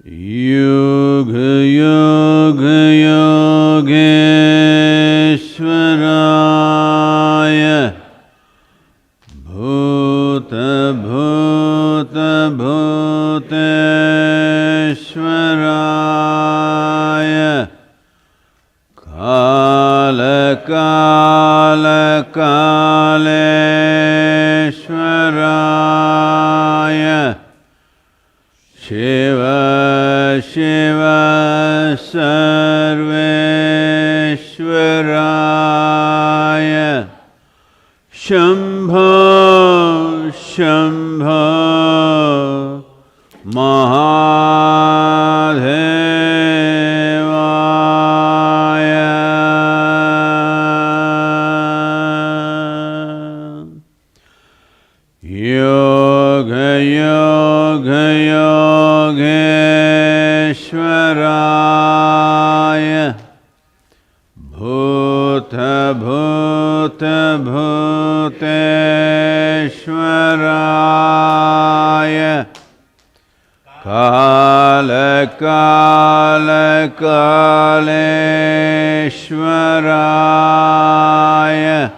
Yoga Yogeshwaraya Bhuta Bhuta Bhuteshwaraya Kala Kala Kaleshwaraya Shiva Shiva Sarveshwaraya Shambho Shambho Mahadevaya Yoga Yoga Yogeshwaraya Bhuta Bhuta Bhuteshwaraya Kala Kala Kaleshwaraya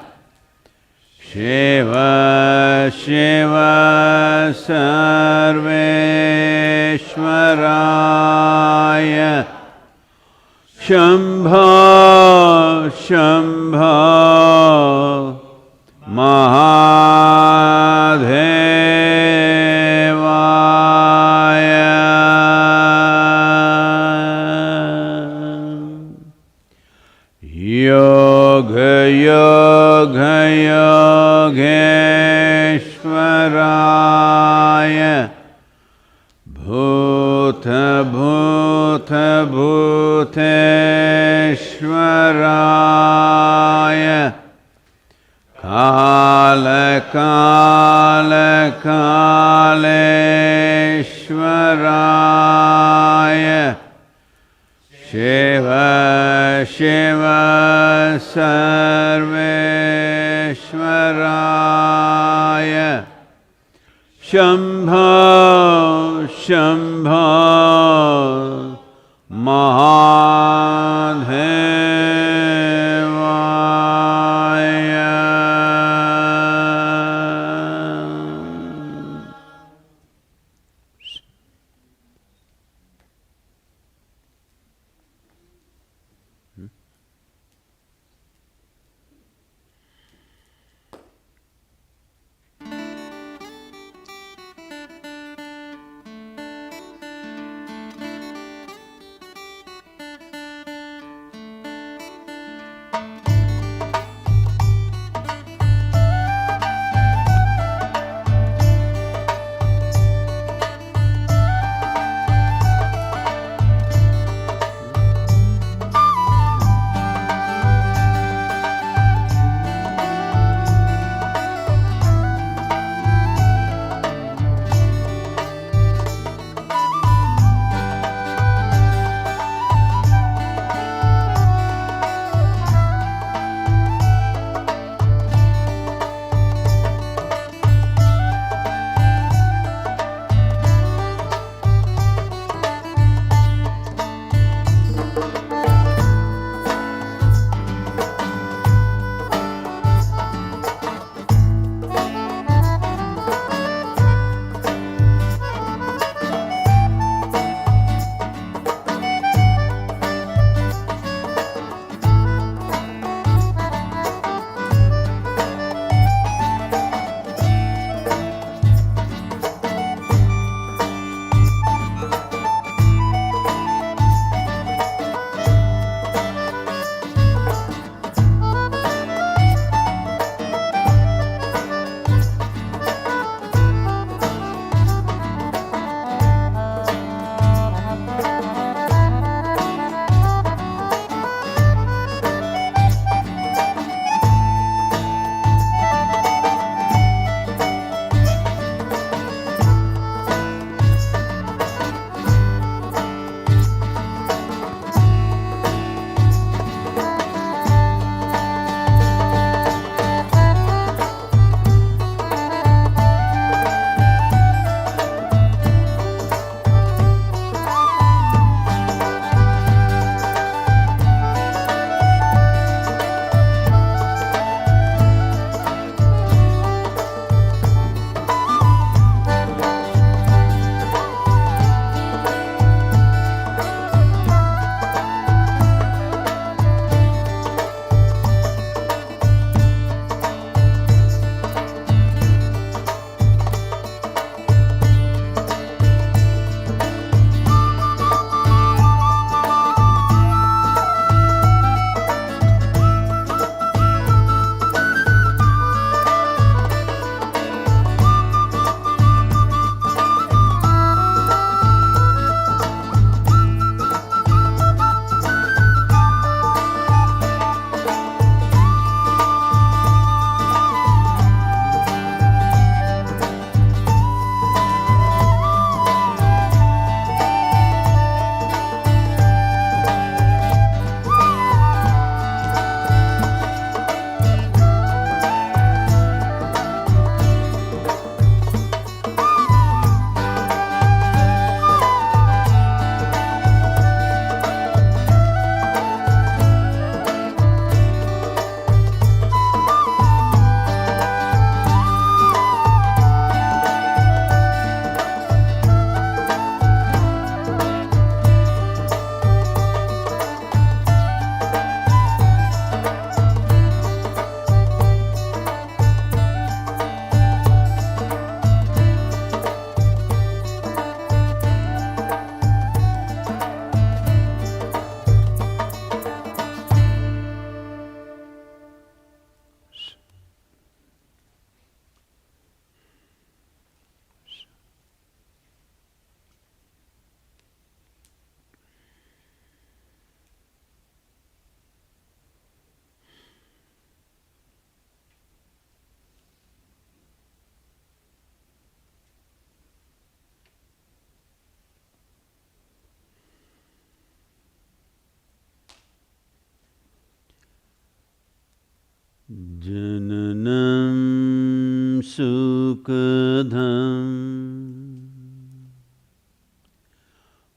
Shiva Shiva Sarveshwaraya Shambho Shambho Mahadevaya Yoga Yoga Yogeshwaraya Bhuta Bhuta Bhuteshwaraya Kala Kala Kaleshwaraya Shiva Shiva Sarveshwaraya Shambho Shambho Mahadevaya Jananam sukhadam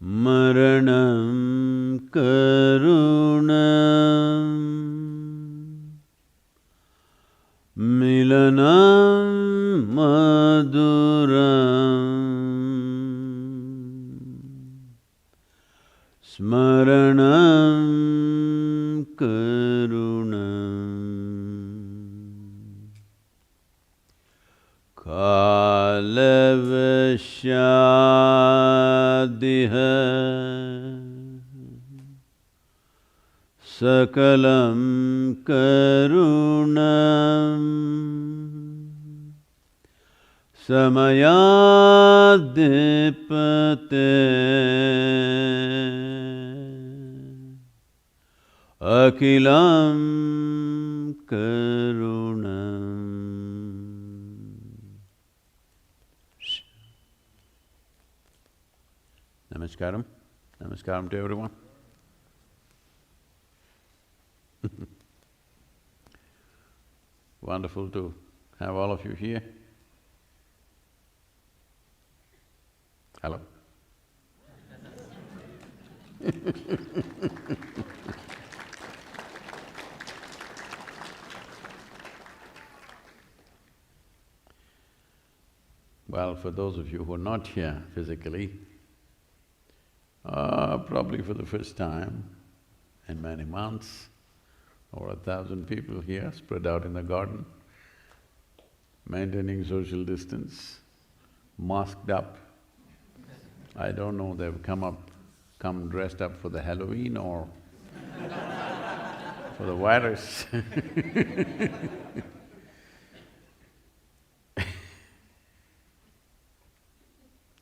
maranam karunam milanam maduram smaranam karunam kalavashadiha sakalam karunam samayadipate akilam karunam. Namaskaram. Namaskaram to everyone. Wonderful to have all of you here. Hello. Well, for those of you who are not here physically, probably for the first time in many months, over 1,000 people here spread out in the garden, maintaining social distance, masked up. I don't know, they've come dressed up for the Halloween or for the virus.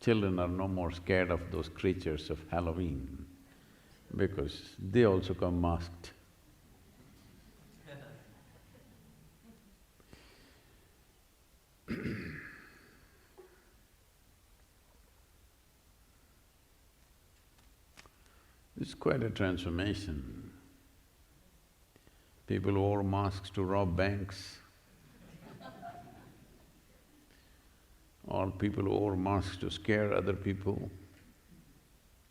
Children are no more scared of those creatures of Halloween because they also come masked. It's quite a transformation. People wore masks to rob banks, or people wore masks to scare other people.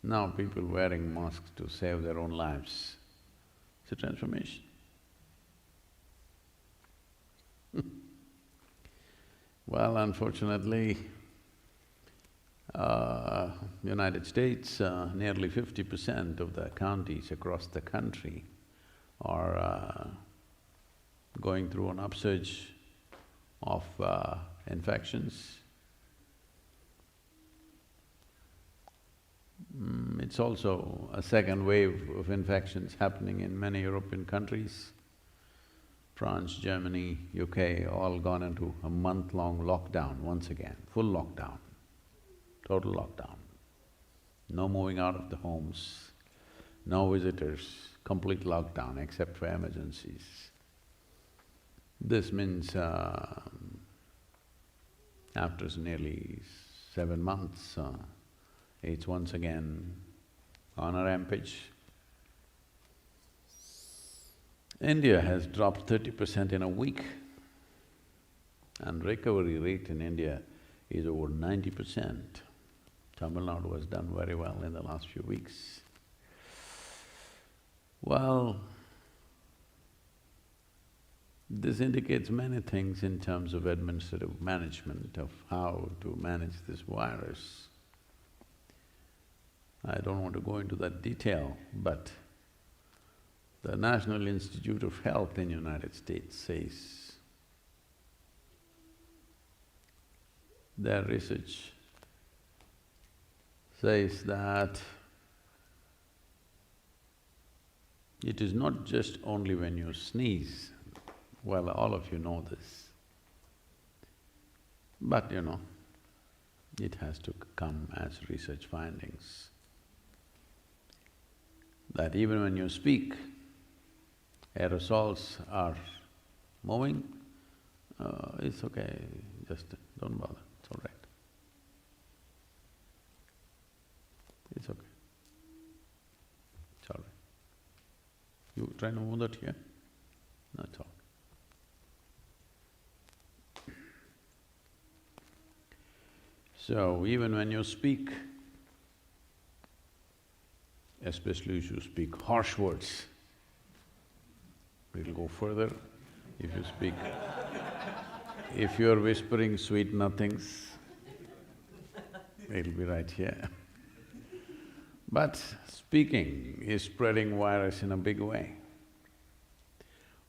Now people wearing masks to save their own lives. It's a transformation. Well, unfortunately, United States, nearly 50% of the counties across the country are going through an upsurge of infections. It's also a second wave of infections happening in many European countries. France, Germany, UK, all gone into a month-long lockdown once again, full lockdown, total lockdown. No moving out of the homes, no visitors, complete lockdown except for emergencies. This means after nearly 7 months, it's once again on a rampage. India has dropped 30% in a week, and recovery rate in India is over 90%. Tamil Nadu has done very well in the last few weeks. Well, this indicates many things in terms of administrative management of how to manage this virus. I don't want to go into that detail, but the National Institute of Health in United States says their research says that it is not just only when you sneeze, well, all of you know this, but it has to come as research findings, that even when you speak, aerosols are moving, it's okay, just don't bother, it's all right. It's okay. It's all right. You try to move that here? No, it's all right. So even when you speak, especially if you speak harsh words, it'll go further. If you speak… if you're whispering sweet nothings, it'll be right here. But speaking is spreading virus in a big way.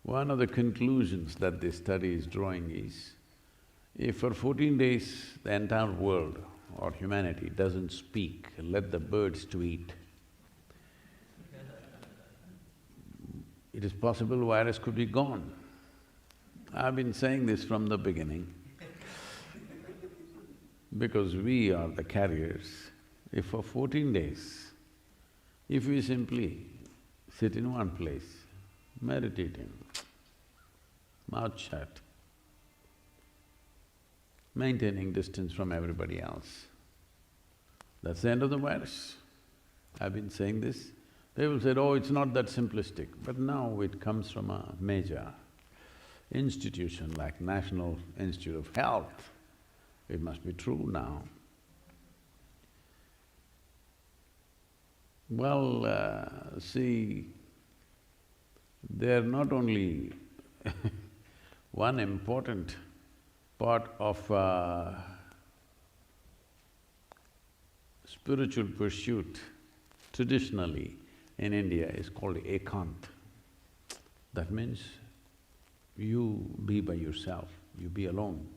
One of the conclusions that this study is drawing is, if for 14 days the entire world or humanity doesn't speak, let the birds tweet, it is possible virus could be gone. I've been saying this from the beginning because we are the carriers. If for 14 days, if we simply sit in one place, meditating, mouth shut, maintaining distance from everybody else, that's the end of the virus. I've been saying this. People said, oh, it's not that simplistic, but now it comes from a major institution like National Institute of Health. It must be true now. Well, see, they're not only one important part of spiritual pursuit traditionally in India is called ekant. That means you be by yourself, you be alone.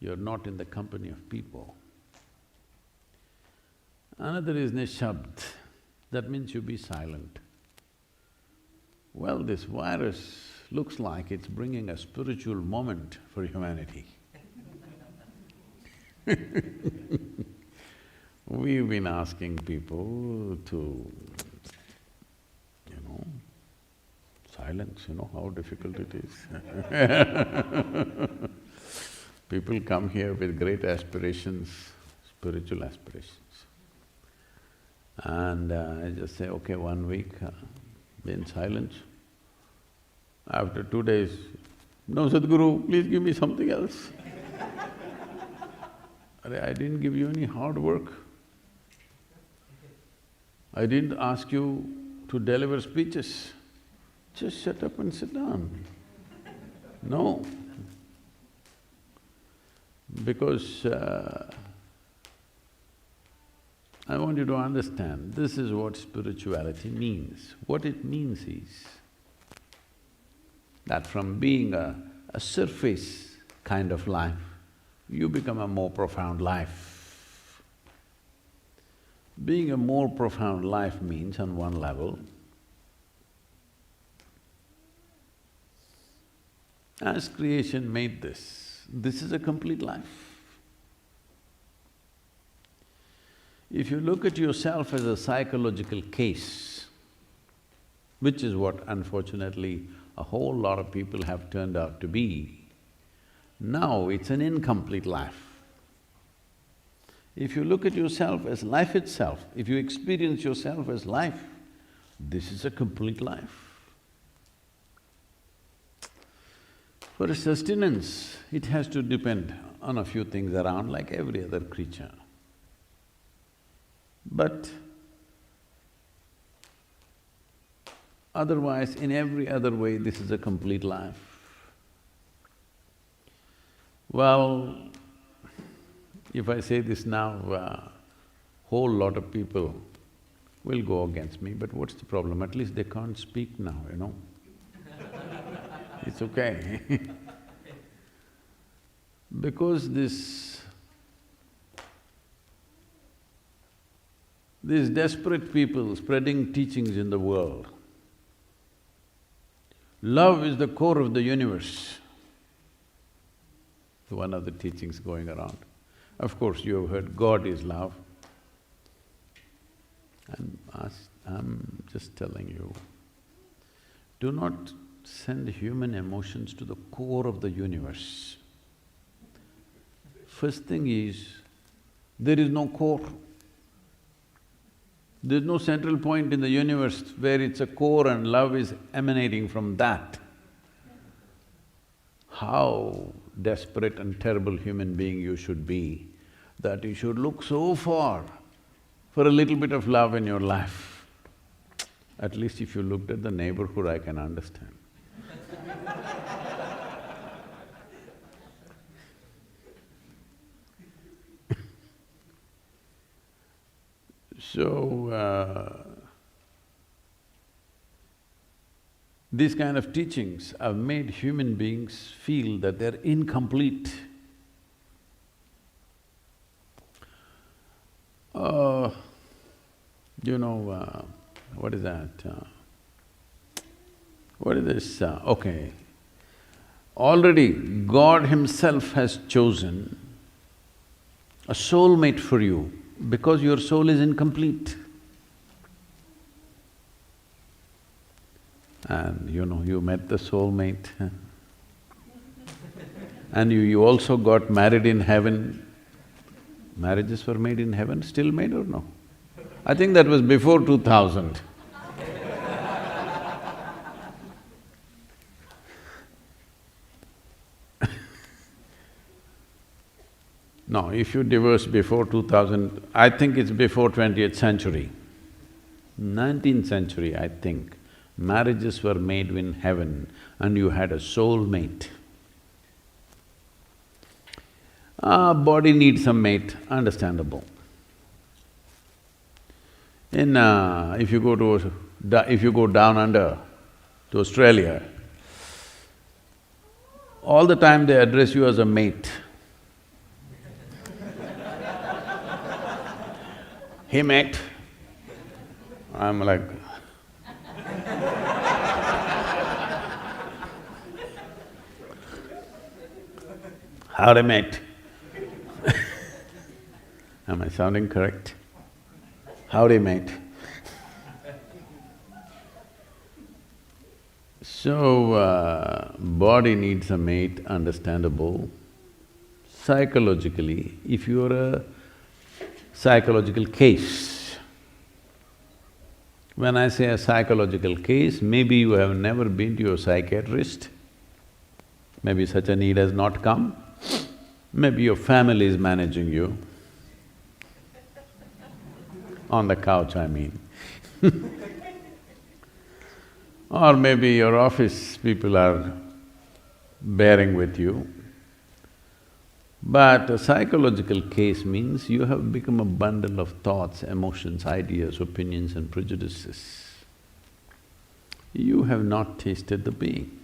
You're not in the company of people. Another is nishabd, that means you be silent. Well, this virus looks like it's bringing a spiritual moment for humanity. We've been asking people to, silence, how difficult it is. People come here with great aspirations, spiritual aspirations. And I just say, okay, 1 week, be in silence. After 2 days, no, Sadhguru, please give me something else. I didn't give you any hard work. I didn't ask you to deliver speeches. Just shut up and sit down. No. Because I want you to understand, this is what spirituality means. What it means is that from being a surface kind of life, you become a more profound life. Being a more profound life means, on one level, as creation made this is a complete life. If you look at yourself as a psychological case, which is what unfortunately a whole lot of people have turned out to be, now it's an incomplete life. If you look at yourself as life itself, if you experience yourself as life, this is a complete life. For sustenance, it has to depend on a few things around like every other creature. But otherwise, in every other way, this is a complete life. Well, if I say this now, whole lot of people will go against me, but what's the problem? At least they can't speak now, It's okay. Because these desperate people spreading teachings in the world, love is the core of the universe. One of the teachings going around. Of course, you have heard God is love. I'm just telling you, do not send human emotions to the core of the universe. First thing is, there is no core. There's no central point in the universe where it's a core and love is emanating from that. How desperate and terrible human being you should be, that you should look so far for a little bit of love in your life. At least if you looked at the neighborhood, I can understand. So, these kind of teachings have made human beings feel that they're incomplete. What is that? What is this? Okay. Already God Himself has chosen a soulmate for you because your soul is incomplete. And you met the soulmate and you also got married in heaven. Marriages were made in heaven, still made or no? I think that was before 2000. No, if you divorce before 2000, I think it's before 20th century. 19th century, I think, marriages were made in heaven and you had a soulmate. Body needs a mate, understandable. If you go down under to Australia, all the time they address you as a mate. Hey mate, I'm like, howdy mate. Am I sounding correct? Howdy mate. So, body needs a mate, understandable. Psychologically, if you're a psychological case, when I say a psychological case, maybe you have never been to your psychiatrist, maybe such a need has not come, maybe your family is managing you, on the couch I mean or maybe your office people are bearing with you. But a psychological case means you have become a bundle of thoughts, emotions, ideas, opinions and prejudices. You have not tasted the being.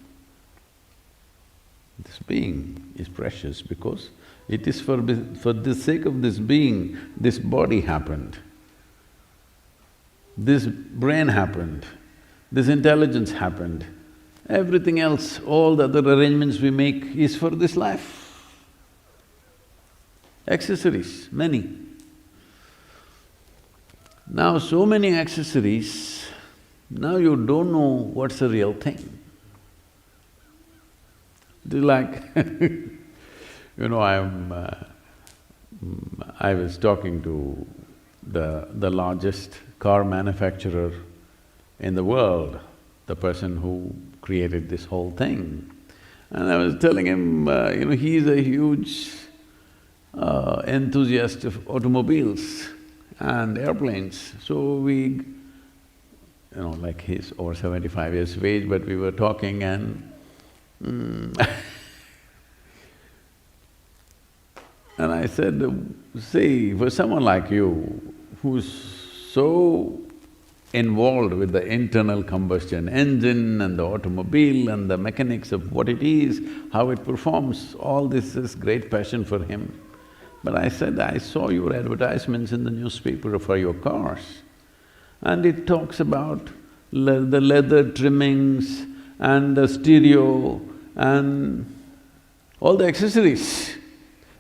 This being is precious because it is for the sake of this being, this body happened, this brain happened, this intelligence happened. Everything else, all the other arrangements we make is for this life. Accessories, many. Now so many accessories, now you don't know what's the real thing. It is like I was talking to the largest car manufacturer in the world, the person who created this whole thing. And I was telling him, he's a huge enthusiast of automobiles and airplanes. So like he's over 75 years of age, but we were talking and and I said, see, for someone like you who's so involved with the internal combustion engine and the automobile and the mechanics of what it is, how it performs, all this is great passion for him. But I said, I saw your advertisements in the newspaper for your cars and it talks about the leather trimmings and the stereo and all the accessories.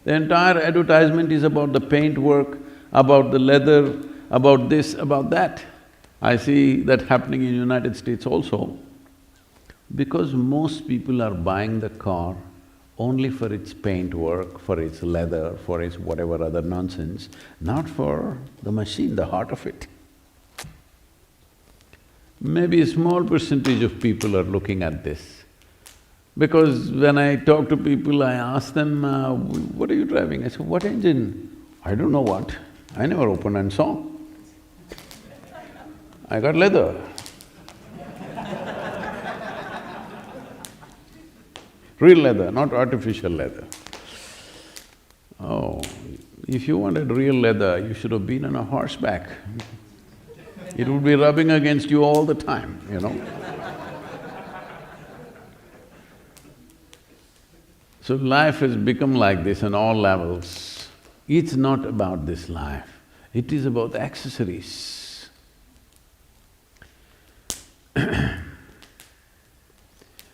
The entire advertisement is about the paint work, about the leather, about this, about that. I see that happening in United States also, because most people are buying the car only for its paint work, for its leather, for its whatever other nonsense, not for the machine, the heart of it. Maybe a small percentage of people are looking at this. Because when I talk to people, I ask them, what are you driving? I say, what engine? I don't know what. I never opened and saw. I got leather. Real leather, not artificial leather. Oh, if you wanted real leather, you should have been on a horseback. It would be rubbing against you all the time, you know. So life has become like this on all levels. It's not about this life, it is about the accessories.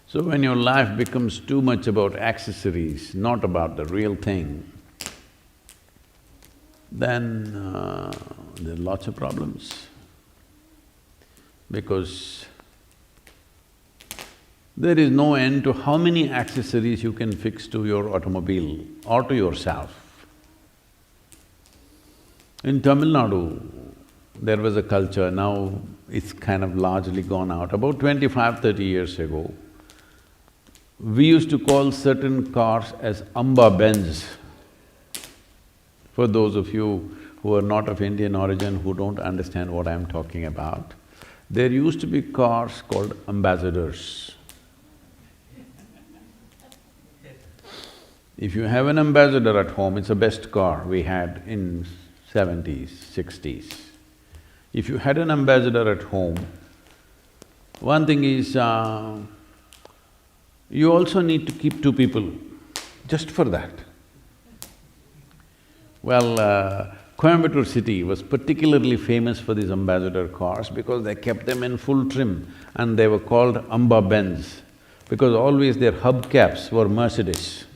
So when your life becomes too much about accessories, not about the real thing, then there are lots of problems. Because there is no end to how many accessories you can fix to your automobile or to yourself. In Tamil Nadu, there was a culture, now it's kind of largely gone out. About 25–30 years ago, we used to call certain cars as Amba Benz. For those of you who are not of Indian origin, who don't understand what I'm talking about, there used to be cars called ambassadors. If you have an ambassador at home, it's the best car we had in 70s, 60s. If you had an ambassador at home, one thing is, you also need to keep two people, just for that. Well, Coimbatore city was particularly famous for these ambassador cars because they kept them in full trim and they were called Amba Benz because always their hubcaps were Mercedes.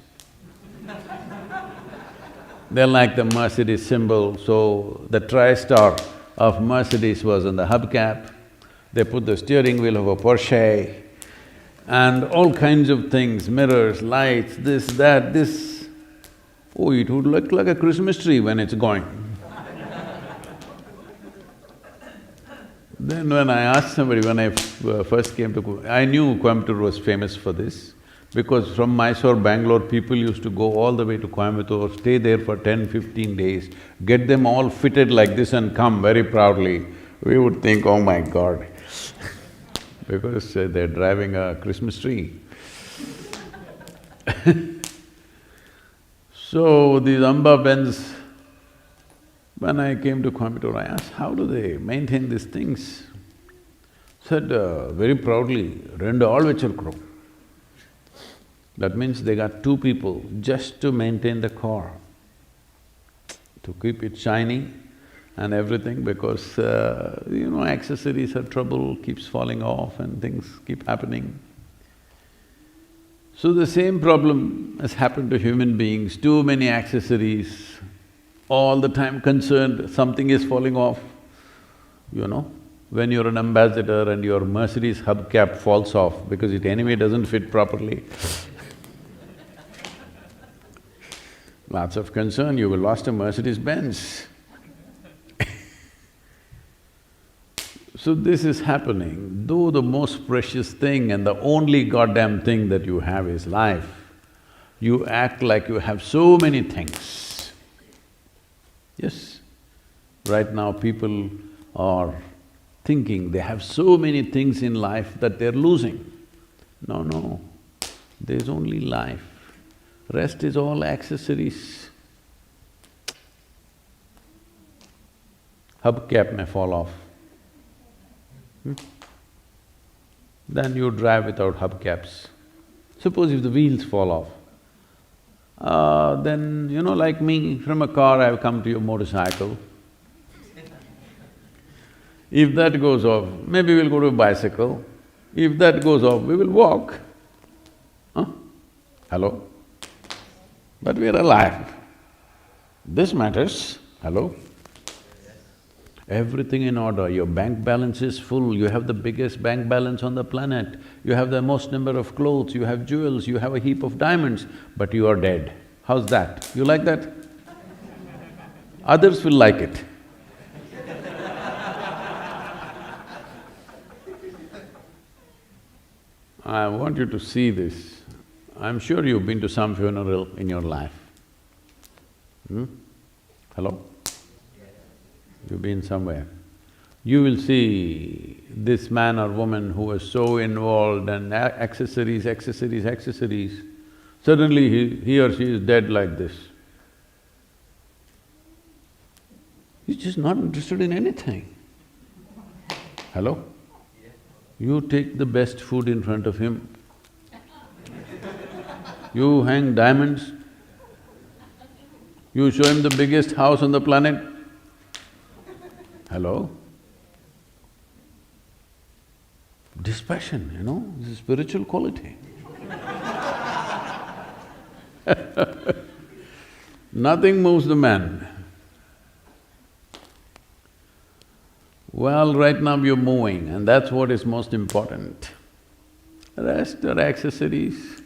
They're like the Mercedes symbol, so the tri-star of Mercedes was on the hubcap. They put the steering wheel of a Porsche and all kinds of things, mirrors, lights, this, that, this. Oh, it would look like a Christmas tree when it's going. Then when I asked somebody, when I first came to… I knew Coimbatore was famous for this because from Mysore, Bangalore, people used to go all the way to Coimbatore, stay there for 10–15 days, get them all fitted like this and come very proudly. We would think, oh my God, because they're driving a Christmas tree. So these Amba Benz, when I came to Coimbatore, I asked, how do they maintain these things? Said very proudly, rendu all vechirukrom. That means they got two people just to maintain the car, to keep it shiny and everything because, accessories are trouble, keeps falling off and things keep happening. So the same problem has happened to human beings, too many accessories, all the time concerned something is falling off, When you're an ambassador and your Mercedes hubcap falls off because it anyway doesn't fit properly, lots of concern, you will lost a Mercedes-Benz. So this is happening. Though the most precious thing and the only goddamn thing that you have is life, you act like you have so many things. Yes, right now people are thinking they have so many things in life that they're losing. No, there's only life. Rest is all accessories. Hubcap may fall off. Then you drive without hubcaps. Suppose if the wheels fall off, then like me, from a car I've come to your motorcycle. If that goes off, maybe we'll go to a bicycle. If that goes off, we will walk. Huh? Hello? But we are alive. This matters. Hello? Everything in order, your bank balance is full, you have the biggest bank balance on the planet, you have the most number of clothes, you have jewels, you have a heap of diamonds, but you are dead. How's that? You like that? Others will like it. I want you to see this. I'm sure you've been to some funeral in your life. Hello? You've been somewhere. You will see this man or woman who was so involved and accessories, suddenly he or she is dead like this. He's just not interested in anything. Hello? You take the best food in front of him. You hang diamonds. You show him the biggest house on the planet. Hello? Dispassion, you know, this is spiritual quality. Nothing moves the man. Well, right now you're moving and that's what is most important. The rest are accessories.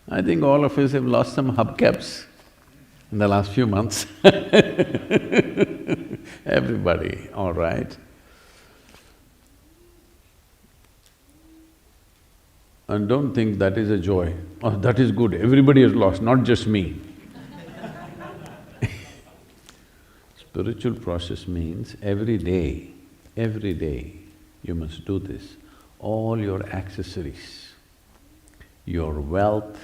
I think all of us have lost some hubcaps in the last few months. Everybody, all right. And don't think that is a joy. Oh, that is good, everybody has lost, not just me. Spiritual process means every day you must do this. All your accessories, your wealth,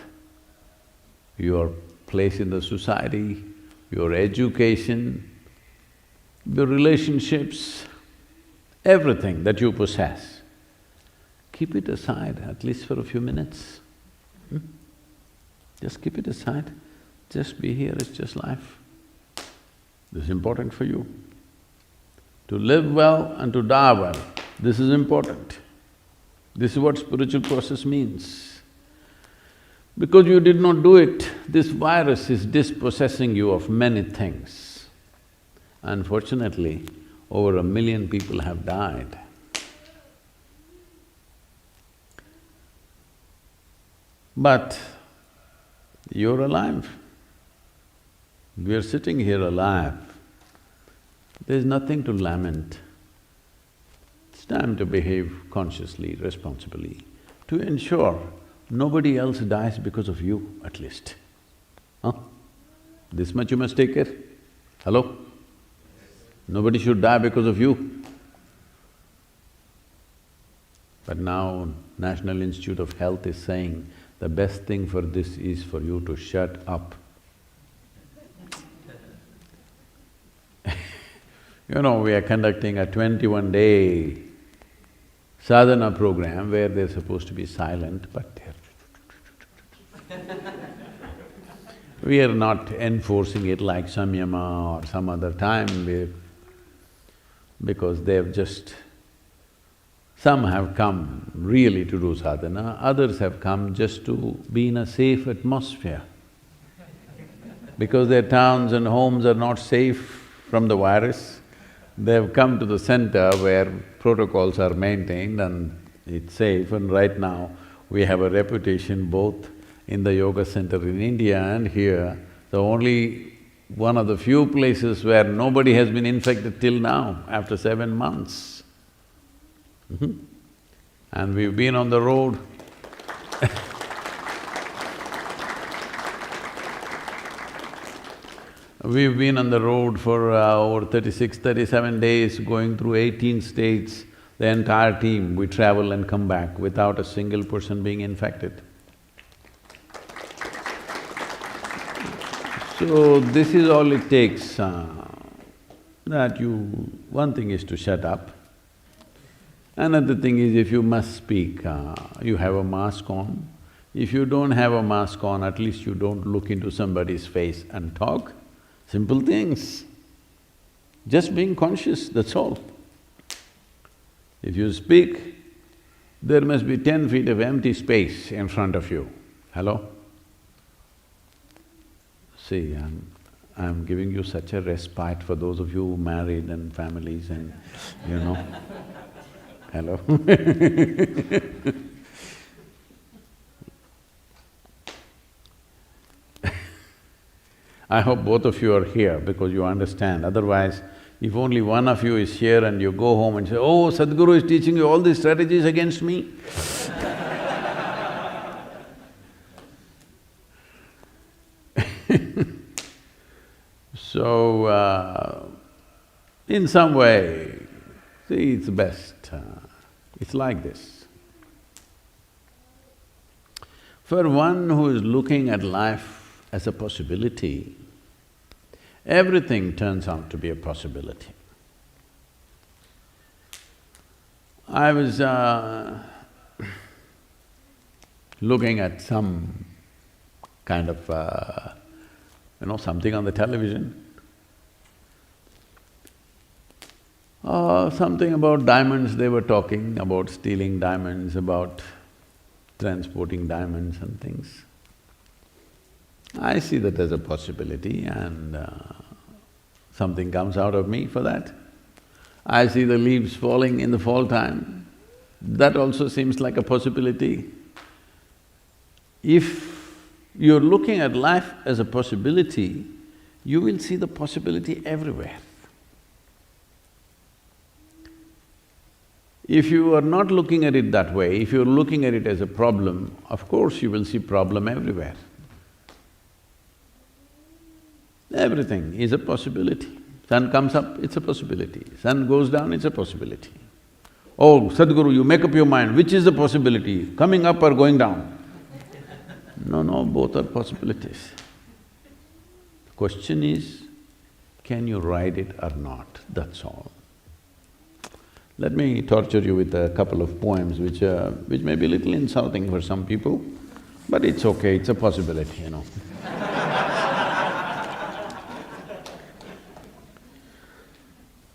your place in the society, your education, your relationships, everything that you possess, keep it aside at least for a few minutes. Just keep it aside, just be here, it's just life. This is important for you. To live well and to die well, this is important. This is what spiritual process means. Because you did not do it, this virus is dispossessing you of many things. Unfortunately, over 1 million people have died. But you're alive. We are sitting here alive. There's nothing to lament. It's time to behave consciously, responsibly, to ensure nobody else dies because of you, at least. Huh? This much you must take care. Hello? Nobody should die because of you. But now National Institute of Health is saying the best thing for this is for you to shut up. You know, we are conducting a 21-day sadhana program where they're supposed to be silent, but they're we are not enforcing it like samyama or some other time, because they've just… Some have come really to do sadhana, others have come just to be in a safe atmosphere. Because their towns and homes are not safe from the virus, they've come to the center where protocols are maintained and it's safe, and right now we have a reputation both in the yoga center in India and here, the only one of the few places where nobody has been infected till now, after 7 months. And we've been on the road. We've been on the road for over 36, 37 days, going through 18 states, the entire team, we travel and come back without a single person being infected. So this is all it takes, that you… One thing is to shut up. Another thing is, if you must speak, you have a mask on. If you don't have a mask on, at least you don't look into somebody's face and talk. Simple things. Just being conscious, that's all. If you speak, there must be 10 feet of empty space in front of you. Hello? See, I'm giving you such a respite for those of you who married and families and, you know. Hello? I hope both of you are here because you understand, otherwise if only one of you is here and you go home and say, oh, Sadhguru is teaching you all these strategies against me. So, in some way, see, it's best, it's like this. For one who is looking at life as a possibility, everything turns out to be a possibility. I was looking at some kind of, something on the television. Something about diamonds, they were talking about stealing diamonds, about transporting diamonds and things. I see that as a possibility and something comes out of me for that. I see the leaves falling in the fall time, that also seems like a possibility. If you're looking at life as a possibility, you will see the possibility everywhere. If you are not looking at it that way, if you're looking at it as a problem, of course you will see problem everywhere. Everything is a possibility. Sun comes up, it's a possibility. Sun goes down, it's a possibility. Oh, Sadhguru, you make up your mind, which is the possibility, coming up or going down? No, both are possibilities. The question is, can you ride it or not, that's all. Let me torture you with a couple of poems which may be a little insulting for some people, but it's okay, it's a possibility,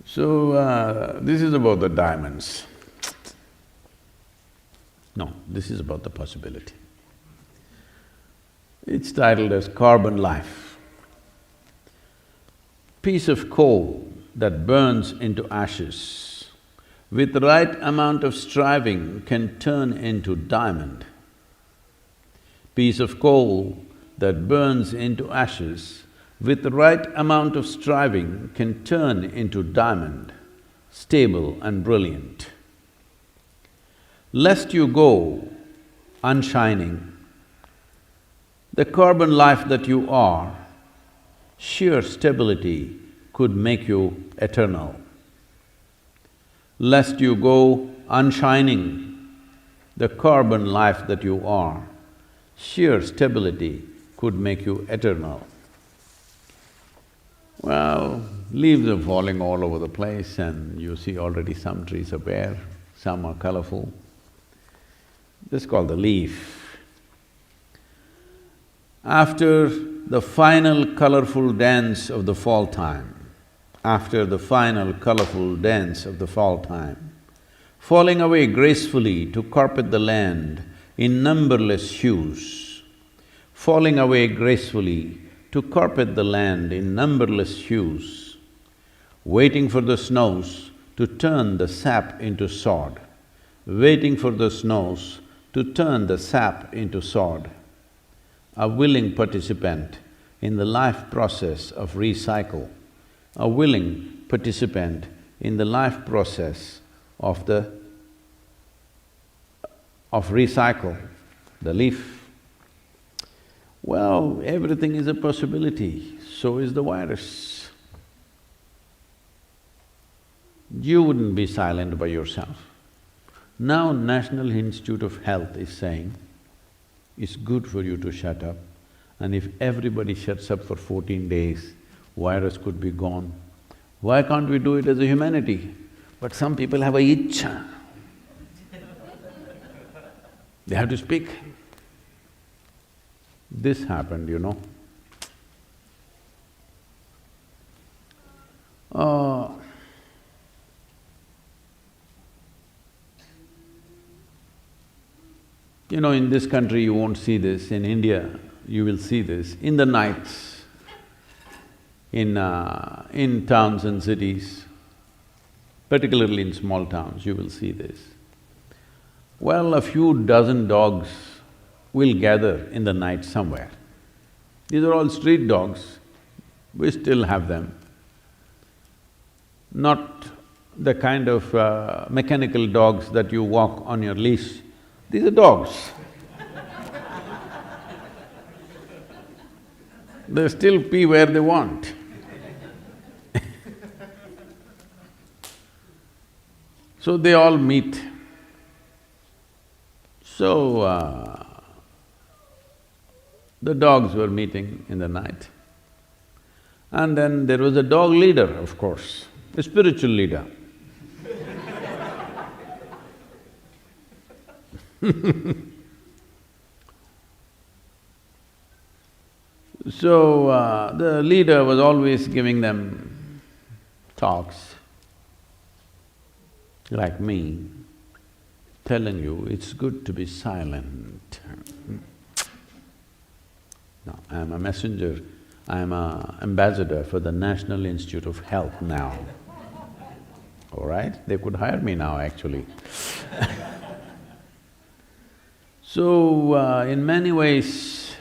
So, this is about the diamonds. No, this is about the possibility. It's titled as Carbon Life. Piece of coal that burns into ashes, with the right amount of striving can turn into diamond. Piece of coal that burns into ashes, with the right amount of striving can turn into diamond, stable and brilliant. Lest you go unshining, the carbon life that you are, sheer stability could make you eternal. Lest you go unshining, the carbon life that you are, sheer stability could make you eternal. Well, leaves are falling all over the place and you see already some trees are bare, some are colorful. This is called the leaf. After the final colorful dance of the fall time, after the final colorful dance of the fall time, falling away gracefully to carpet the land in numberless hues, falling away gracefully to carpet the land in numberless hues, waiting for the snows to turn the sap into sod, waiting for the snows to turn the sap into sod, a willing participant in the life process of recycle, a willing participant in the life process of recycle, the leaf. Well, everything is a possibility, so is the virus. You wouldn't be silent by yourself. Now National Institute of Health is saying, it's good for you to shut up, and if everybody shuts up for 14 days, virus could be gone. Why can't we do it as a humanity? But some people have a Isha. They have to speak. This happened, in this country you won't see this, in India you will see this. In the nights, in towns and cities, particularly in small towns, you will see this. Well, a few dozen dogs will gather in the night somewhere. These are all street dogs, we still have them. Not the kind of mechanical dogs that you walk on your leash, these are dogs. They still pee where they want. So they all meet. So, the dogs were meeting in the night. And then there was a dog leader, of course, a spiritual leader. So, the leader was always giving them talks, like me, telling you, it's good to be silent. No, I'm a messenger, I'm an ambassador for the National Institute of Health now. All right? They could hire me now, actually. So, in many ways,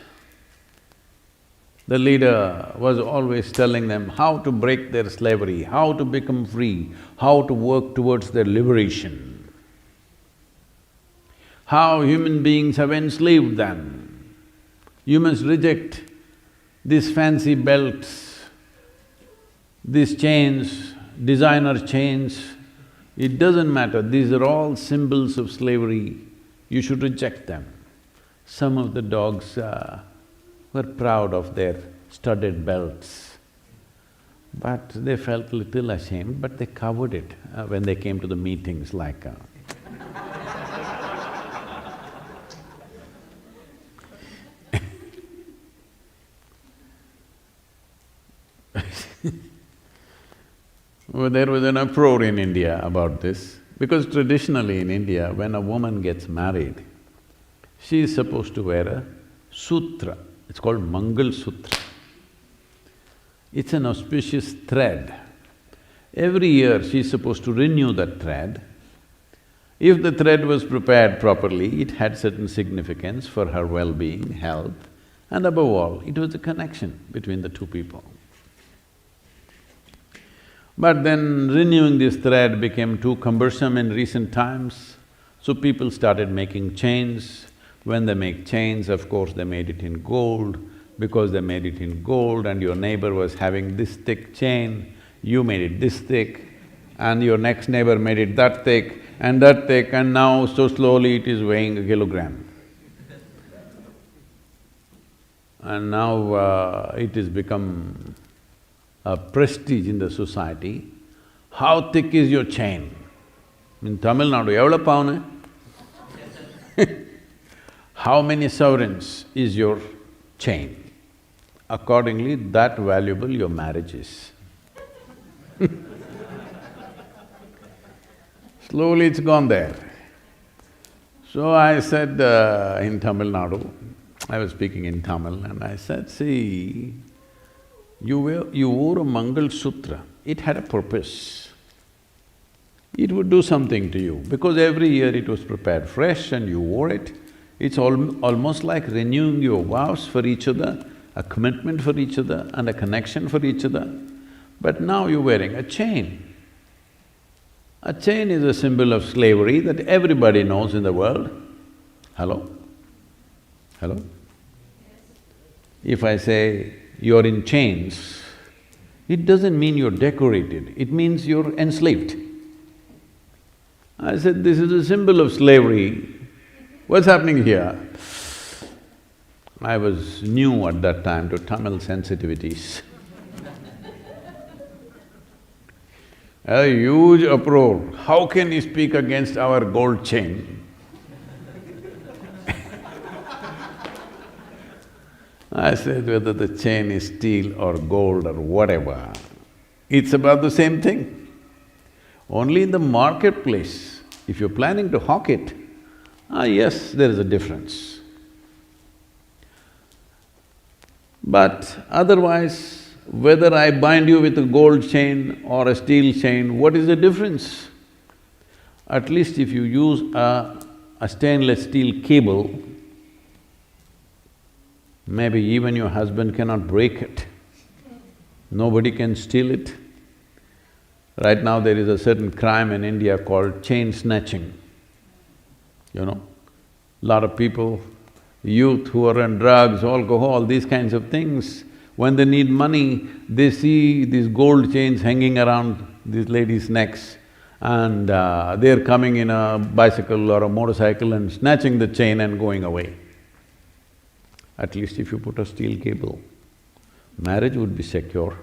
the leader was always telling them how to break their slavery, how to become free, how to work towards their liberation, how human beings have enslaved them. You must reject these fancy belts, these chains, designer chains. It doesn't matter, these are all symbols of slavery. You should reject them. Some of the dogs were proud of their studded belts, but they felt little ashamed, but they covered it when they came to the meetings like Well, there was an uproar in India about this, because traditionally in India, when a woman gets married, she is supposed to wear a sutra. It's called Mangal Sutra. It's an auspicious thread. Every year she is supposed to renew that thread. If the thread was prepared properly, it had certain significance for her well-being, health, and above all, it was a connection between the two people. But then renewing this thread became too cumbersome in recent times, so people started making chains. When they make chains, of course, they made it in gold. Because they made it in gold and your neighbor was having this thick chain, you made it this thick, and your next neighbor made it that thick, and now so slowly it is weighing a kilogram. And now it has become a prestige in the society. How thick is your chain? In Tamil Nadu, evla pavane? How many sovereigns is your chain? Accordingly, that valuable your marriage is. Slowly it's gone there. So I said in Tamil Nadu, I was speaking in Tamil and I said, see, you wore a Mangal Sutra, it had a purpose. It would do something to you because every year it was prepared fresh and you wore it. It's almost like renewing your vows for each other, a commitment for each other and a connection for each other. But now you're wearing a chain. A chain is a symbol of slavery that everybody knows in the world. Hello? Hello? If I say, you're in chains, it doesn't mean you're decorated, it means you're enslaved. I said, this is a symbol of slavery. What's happening here? I was new at that time to Tamil sensitivities. A huge uproar, how can you speak against our gold chain? I said, whether the chain is steel or gold or whatever, it's about the same thing. Only in the marketplace, if you're planning to hawk it, yes, there is a difference. But otherwise, whether I bind you with a gold chain or a steel chain, what is the difference? At least if you use a stainless steel cable, maybe even your husband cannot break it. Nobody can steal it. Right now there is a certain crime in India called chain snatching. You know, lot of people, youth who are on drugs, alcohol, these kinds of things, when they need money, they see these gold chains hanging around these ladies' necks and they're coming in a bicycle or a motorcycle and snatching the chain and going away. At least if you put a steel cable, marriage would be secure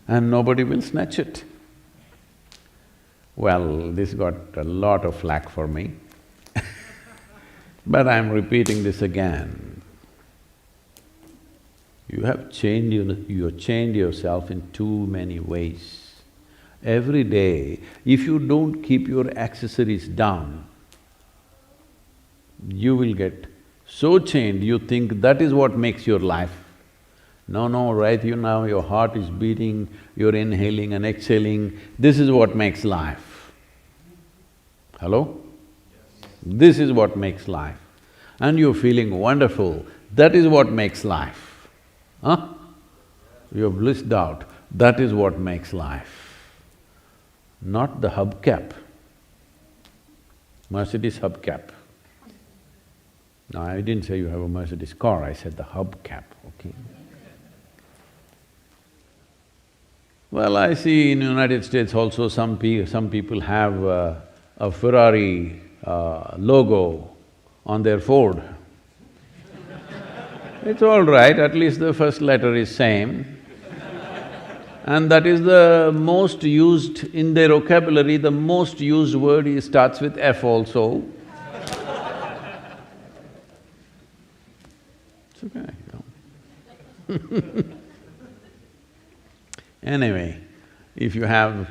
and nobody will snatch it. Well, this got a lot of flack for me but I'm repeating this again. You have changed yourself in too many ways. Every day, if you don't keep your accessories down, you will get so chained, you think that is what makes your life. No, right you now your heart is beating, you're inhaling and exhaling, this is what makes life. Hello? This is what makes life. And you're feeling wonderful, that is what makes life. Huh? You're blissed out, that is what makes life. Not the hubcap, Mercedes hubcap. No, I didn't say you have a Mercedes car, I said the hubcap, okay? Well, I see in United States also some people have a Ferrari logo on their Ford. It's all right, at least the first letter is same. And that is the most used in their vocabulary, the most used word starts with F also. It's okay, you know. Anyway, if you have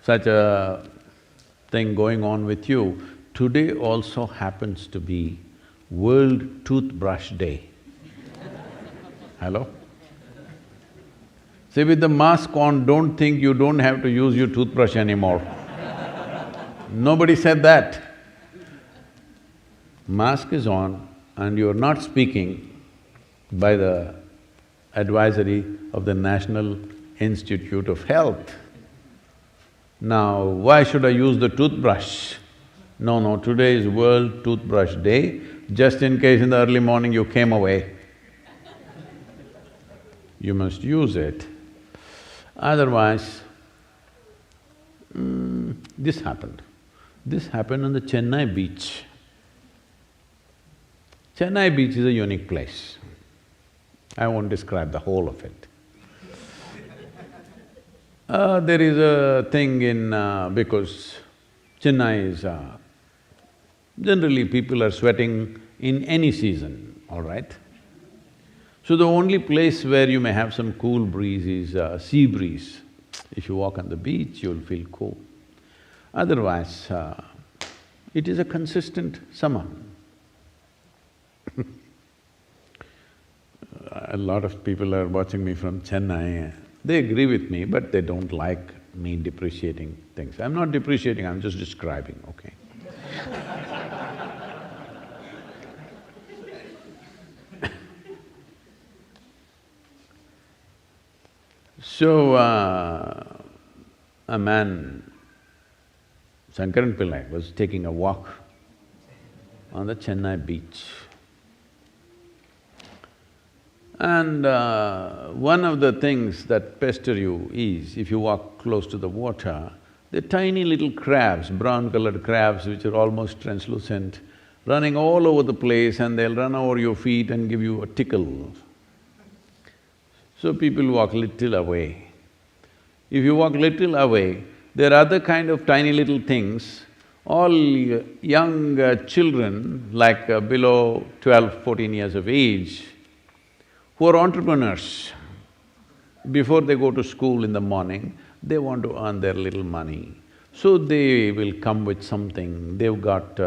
such a thing going on with you, today also happens to be World Toothbrush Day. Hello? See, with the mask on, don't think you don't have to use your toothbrush anymore. Nobody said that. Mask is on and you're not speaking by the advisory of the National Institute of Health. Now, why should I use the toothbrush? No, today is World Toothbrush Day, just in case in the early morning you came away. You must use it. Otherwise, this happened. This happened on the Chennai beach. Chennai beach is a unique place. I won't describe the whole of it. There is a thing in… because Chennai is… generally people are sweating in any season, all right? So the only place where you may have some cool breeze is sea breeze. If you walk on the beach, you'll feel cool. Otherwise, it is a consistent summer. A lot of people are watching me from Chennai. They agree with me, but they don't like me depreciating things. I'm not depreciating, I'm just describing, okay? So, a man, Shankaran Pillai, was taking a walk on the Chennai beach. And one of the things that pester you is, if you walk close to the water, the tiny little crabs, brown-colored crabs which are almost translucent, running all over the place and they'll run over your feet and give you a tickle. So people walk little away. If you walk little away, there are other kind of tiny little things, all young children like below 12, 14 years of age, who are entrepreneurs. Before they go to school in the morning, they want to earn their little money. So they will come with something, they've got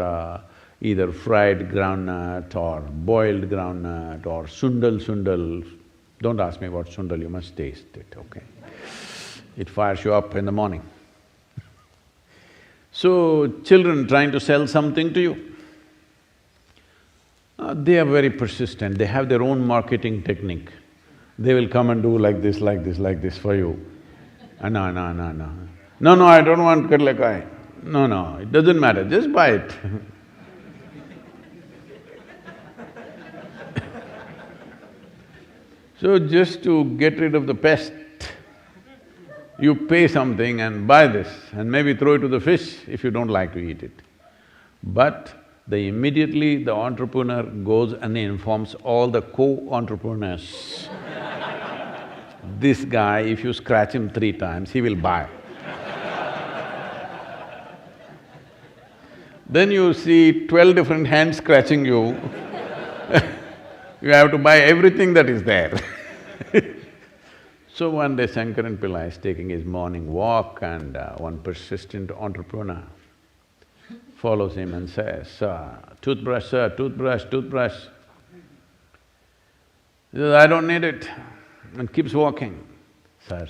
either fried groundnut or boiled groundnut or sundal. Don't ask me what sundal, you must taste it, okay? It fires you up in the morning. So, children trying to sell something to you, they are very persistent, they have their own marketing technique. They will come and do like this for you. No, I don't want kadlekai. No, it doesn't matter, just buy it. So just to get rid of the pest, You pay something and buy this and maybe throw it to the fish if you don't like to eat it. But immediately the entrepreneur goes and informs all the co-entrepreneurs. This guy, if you scratch him 3 times, he will buy. Then you see 12 different hands scratching you. You have to buy everything that is there. So one day Shankaran Pillai is taking his morning walk and one persistent entrepreneur follows him and says, toothbrush, sir, toothbrush, toothbrush. He says, I don't need it, and keeps walking. Sir,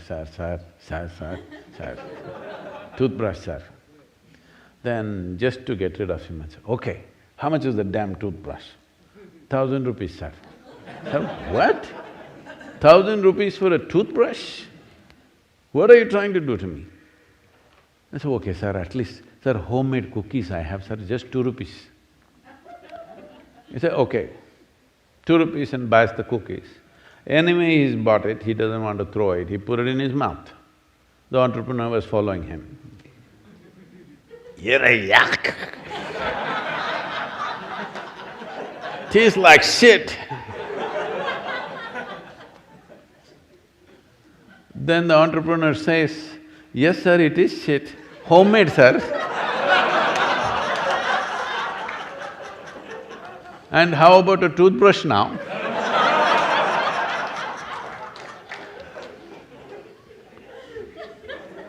toothbrush, sir. Then just to get rid of him, I said, okay, how much is the damn toothbrush? 1,000 rupees, sir. Sir, what? 1,000 rupees for a toothbrush? What are you trying to do to me? I said, okay, sir, at least, sir, homemade cookies I have, sir, just 2 rupees. He said, okay, 2 rupees and buys the cookies. Anyway, he's bought it, he doesn't want to throw it, he put it in his mouth. The entrepreneur was following him. You're a yuck! Tastes like shit. Then the entrepreneur says, yes, sir, it is shit, homemade, sir. And how about a toothbrush now?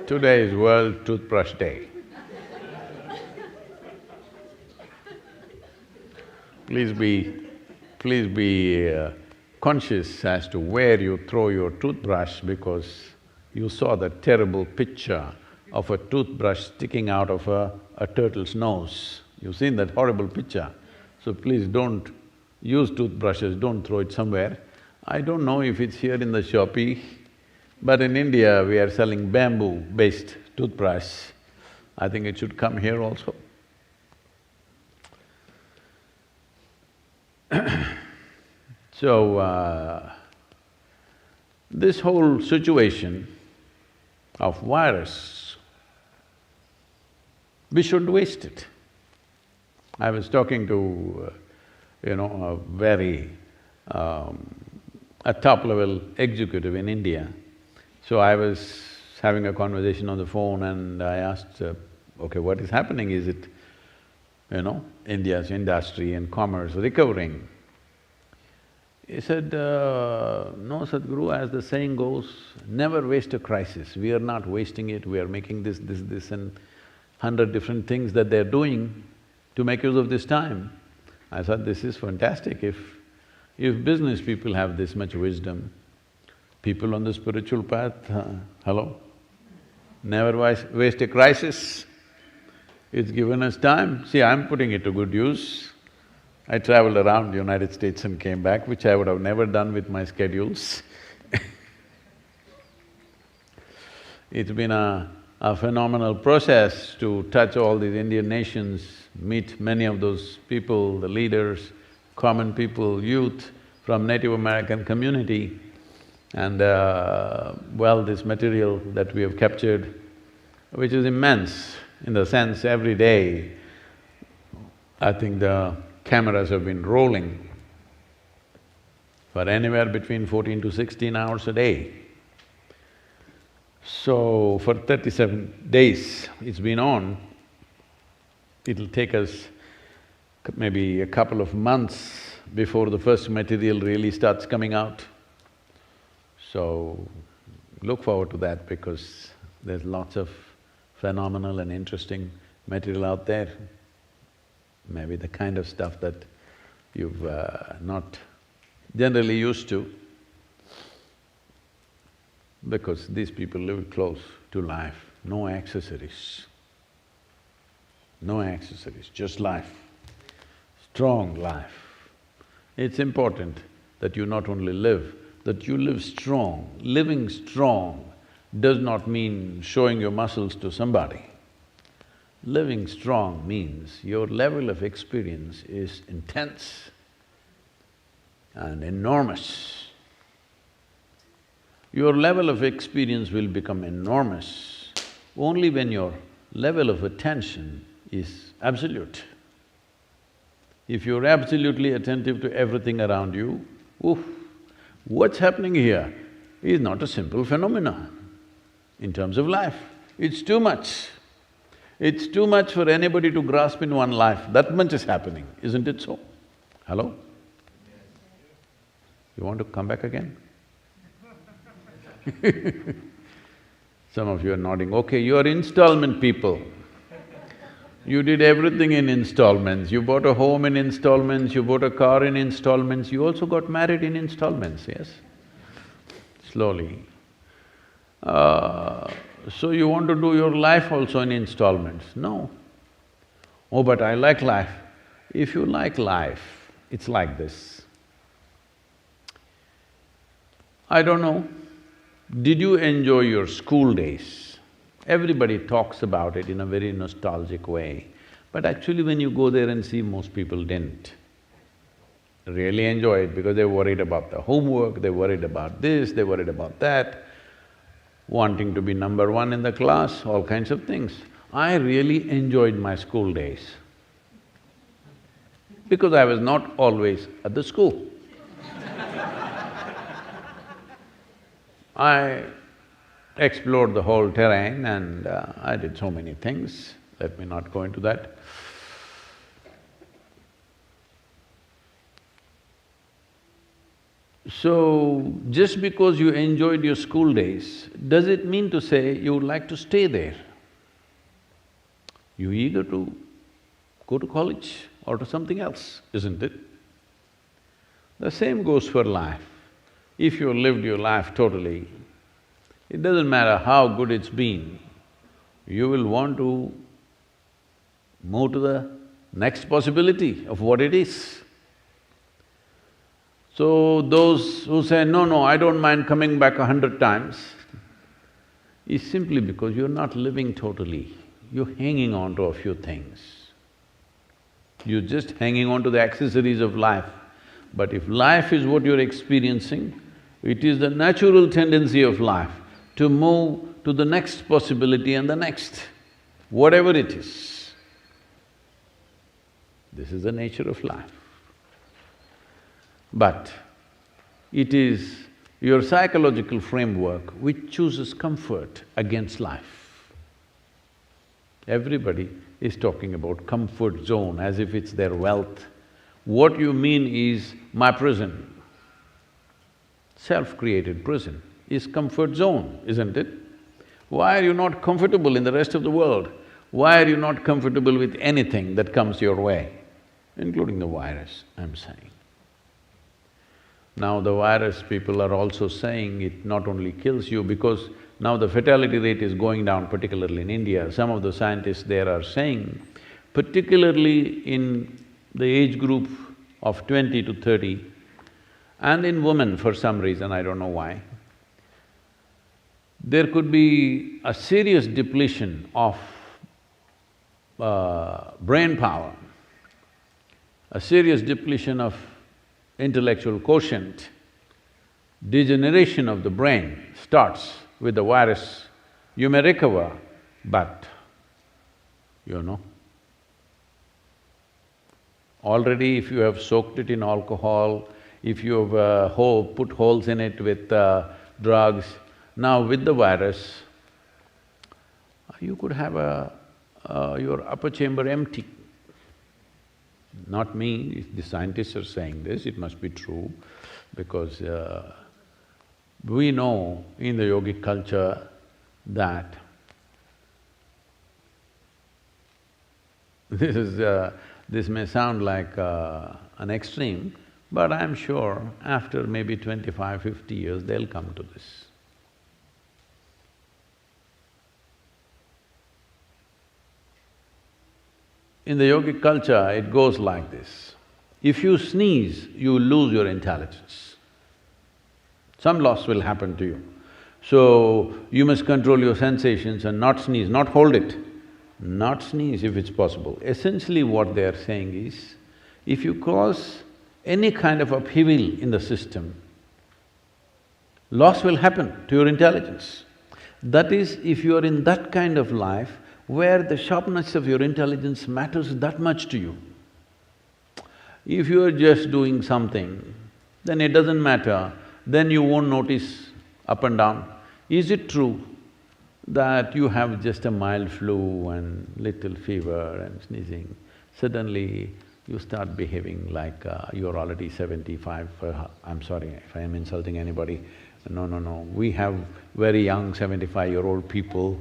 Today is World Toothbrush Day. Please be conscious as to where you throw your toothbrush, because you saw the terrible picture of a toothbrush sticking out of a turtle's nose. You've seen that horrible picture. So please don't use toothbrushes, don't throw it somewhere. I don't know if it's here in the Shopee, but in India we are selling bamboo-based toothbrush. I think it should come here also. So, this whole situation of virus, we shouldn't waste it. I was talking to, a very… a top-level executive in India. So I was having a conversation on the phone and I asked, okay, what is happening? Is it, India's industry and commerce recovering? He said, no, Sadhguru, as the saying goes, never waste a crisis. We are not wasting it, we are making this and 100 different things that they're doing to make use of this time. I thought, this is fantastic. If business people have this much wisdom, people on the spiritual path, hello? Never waste a crisis. It's given us time. See, I'm putting it to good use. I traveled around the United States and came back, which I would have never done with my schedules. It's been a phenomenal process to touch all these Indian nations, meet many of those people, the leaders, common people, youth from Native American community. And well, this material that we have captured, which is immense, in the sense every day, I think the cameras have been rolling for anywhere between 14 to 16 hours a day. So, for 37 days it's been on, it'll take us maybe a couple of months before the first material really starts coming out. So, look forward to that because there's lots of phenomenal and interesting material out there. Maybe the kind of stuff that you've not generally used to, because these people live close to life, no accessories. No accessories, just life, strong life. It's important that you not only live, that you live strong. Living strong does not mean showing your muscles to somebody. Living strong means your level of experience is intense and enormous. your level of experience will become enormous only when your level of attention is absolute. If you're absolutely attentive to everything around you, oof, what's happening here is not a simple phenomena in terms of life. It's too much. It's too much for anybody to grasp in one life, that much is happening, isn't it so? Hello? You want to come back again? Some of you are nodding, okay, you are installment people. You did everything in installments, you bought a home in installments, you bought a car in installments, you also got married in installments, yes? Slowly. So you want to do your life also in installments? No. Oh, but I like life. If you like life, it's like this. I don't know, did you enjoy your school days? Everybody talks about it in a very nostalgic way, but actually when you go there and see, most people didn't really enjoy it because they're worried about the homework, they're worried about this, they're worried about that, wanting to be number one in the class, all kinds of things. I really enjoyed my school days because I was not always at the school. I explored the whole terrain and I did so many things, let me not go into that. So, just because you enjoyed your school days, does it mean to say you would like to stay there? You're eager to go to college or to something else, isn't it? The same goes for life. If you lived your life totally, it doesn't matter how good it's been, you will want to move to the next possibility of what it is. So those who say, no, I don't mind coming back 100 times, is simply because you're not living totally, you're hanging on to a few things. You're just hanging on to the accessories of life. But if life is what you're experiencing, it is the natural tendency of life to move to the next possibility and the next, whatever it is. This is the nature of life. But it is your psychological framework which chooses comfort against life. Everybody is talking about comfort zone as if it's their wealth. What you mean is my prison, self-created prison, is comfort zone, isn't it? Why are you not comfortable in the rest of the world? Why are you not comfortable with anything that comes your way, including the virus, I'm saying. Now the virus, people are also saying it not only kills you, because now the fatality rate is going down, particularly in India. Some of the scientists there are saying, particularly in the age group of 20 to 30, and in women for some reason, I don't know why, there could be a serious depletion of brain power, a serious depletion of intellectual quotient. Degeneration of the brain starts with the virus. You may recover, but already if you have soaked it in alcohol, if you have put holes in it with drugs, now with the virus, you could have your upper chamber empty. Not me, the scientists are saying this, it must be true, because we know in the yogic culture that this may sound like an extreme, but I'm sure after maybe 25, 50 years, they'll come to this. In the yogic culture, it goes like this. If you sneeze, you lose your intelligence. Some loss will happen to you. So, you must control your sensations and not sneeze, not hold it, not sneeze if it's possible. Essentially what they're saying is, if you cause any kind of upheaval in the system, loss will happen to your intelligence. That is, if you are in that kind of life where the sharpness of your intelligence matters that much to you. If you are just doing something, then it doesn't matter, then you won't notice up and down. Is it true that you have just a mild flu and little fever and sneezing, suddenly you start behaving like you're already 75, I'm sorry if I am insulting anybody, no, we have very young 75-year-old people.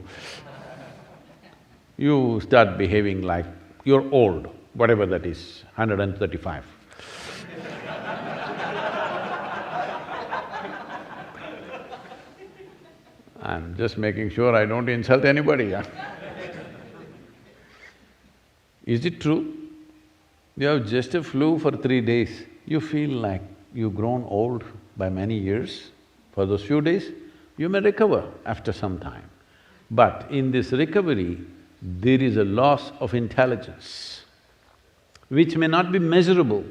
You start behaving like you're old, whatever that is, 135. I'm just making sure I don't insult anybody, yeah? Is it true? You have just a flu for 3 days, you feel like you've grown old by many years. For those few days, you may recover after some time. But in this recovery, there is a loss of intelligence, which may not be measurable,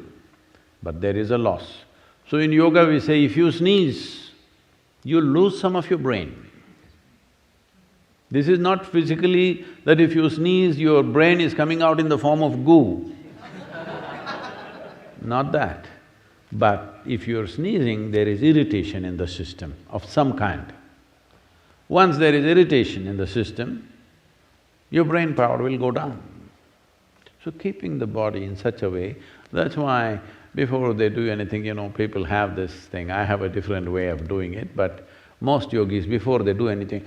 but there is a loss. So in yoga we say, if you sneeze, you lose some of your brain. This is not physically that if you sneeze, your brain is coming out in the form of goo. Not that. But if you're sneezing, there is irritation in the system of some kind. Once there is irritation in the system, your brain power will go down. So keeping the body in such a way, that's why before they do anything, people have this thing, I have a different way of doing it, but most yogis, before they do anything,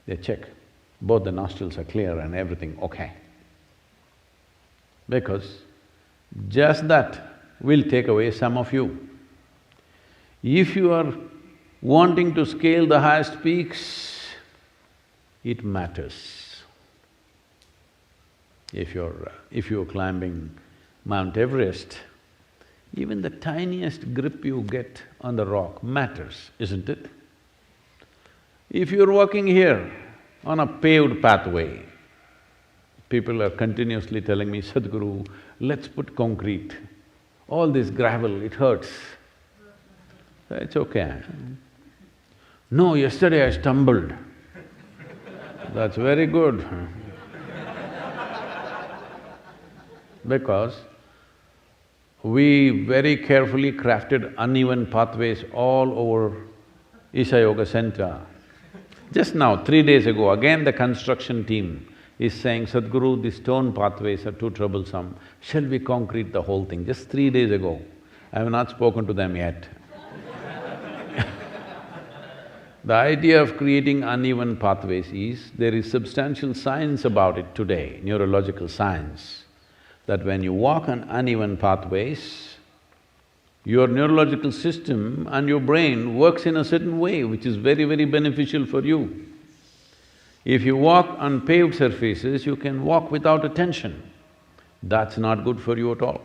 they check, both the nostrils are clear and everything okay. Because just that will take away some of you. If you are wanting to scale the highest peaks, it matters. If you're climbing Mount Everest, even the tiniest grip you get on the rock matters, isn't it? If you're walking here on a paved pathway, people are continuously telling me, Sadhguru, let's put concrete. All this gravel, it hurts. It's okay. No, yesterday I stumbled. That's very good. Because we very carefully crafted uneven pathways all over Isha Yoga Center. Just now, 3 days ago, again the construction team is saying, Sadhguru, these stone pathways are too troublesome, shall we concrete the whole thing? Just 3 days ago. I have not spoken to them yet. The idea of creating uneven pathways is, there is substantial science about it today, neurological science, that when you walk on uneven pathways, your neurological system and your brain works in a certain way which is very, very beneficial for you. If you walk on paved surfaces, you can walk without attention. That's not good for you at all.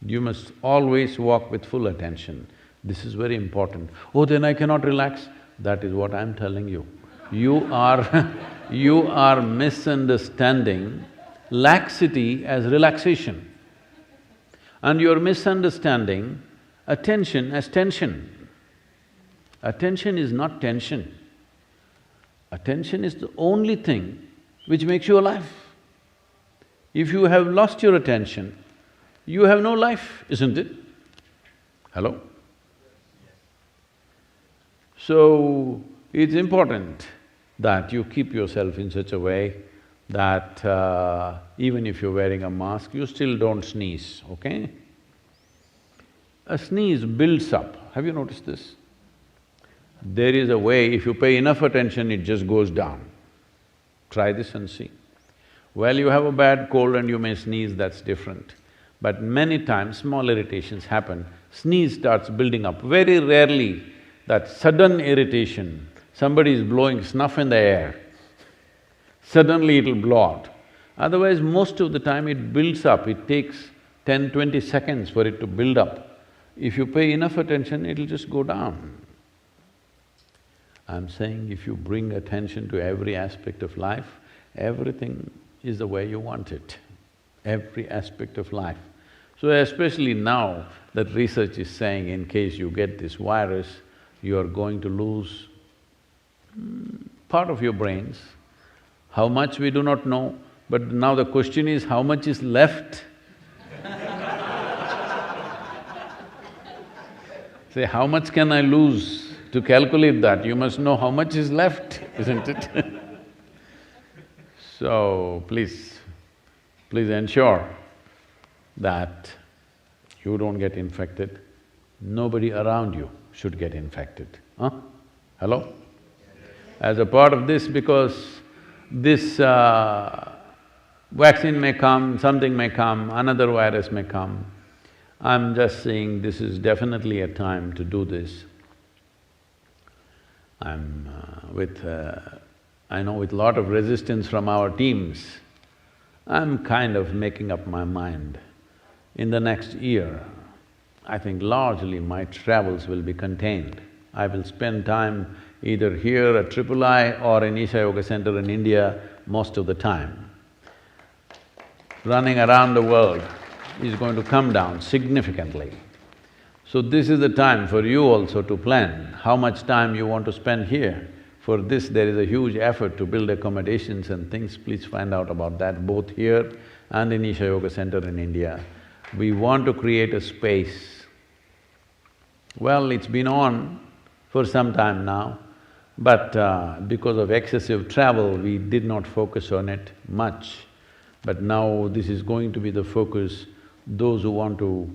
You must always walk with full attention. This is very important. Oh, then I cannot relax. That is what I'm telling you. You are misunderstanding laxity as relaxation. And you're misunderstanding attention as tension. Attention is not tension. Attention is the only thing which makes you alive. If you have lost your attention, you have no life, isn't it? Hello? So, it's important that you keep yourself in such a way that even if you're wearing a mask, you still don't sneeze, okay? A sneeze builds up. Have you noticed this? There is a way, if you pay enough attention, it just goes down. Try this and see. Well, you have a bad cold and you may sneeze, that's different. But many times, small irritations happen, sneeze starts building up. Very rarely that sudden irritation, somebody is blowing snuff in the air, suddenly it'll blow out. Otherwise, most of the time it builds up, it takes 10, 20 seconds for it to build up. If you pay enough attention, it'll just go down. I'm saying if you bring attention to every aspect of life, everything is the way you want it, every aspect of life. So especially now that research is saying in case you get this virus, you are going to lose part of your brains. How much we do not know, but now the question is how much is left? Say, how much can I lose? To calculate that, you must know how much is left, isn't it? So, please ensure that you don't get infected. Nobody around you should get infected, huh? Hello? As a part of this, because this vaccine may come, something may come, another virus may come, I'm just saying this is definitely a time to do this. I know with lot of resistance from our teams, I'm kind of making up my mind. In the next year, I think largely my travels will be contained. I will spend time either here at III or in Isha Yoga Center in India most of the time. Running around the world is going to come down significantly. So this is the time for you also to plan how much time you want to spend here. For this, there is a huge effort to build accommodations and things. Please find out about that both here and in Isha Yoga Center in India. We want to create a space. Well, it's been on for some time now, but because of excessive travel, we did not focus on it much. But now this is going to be the focus. Those who want to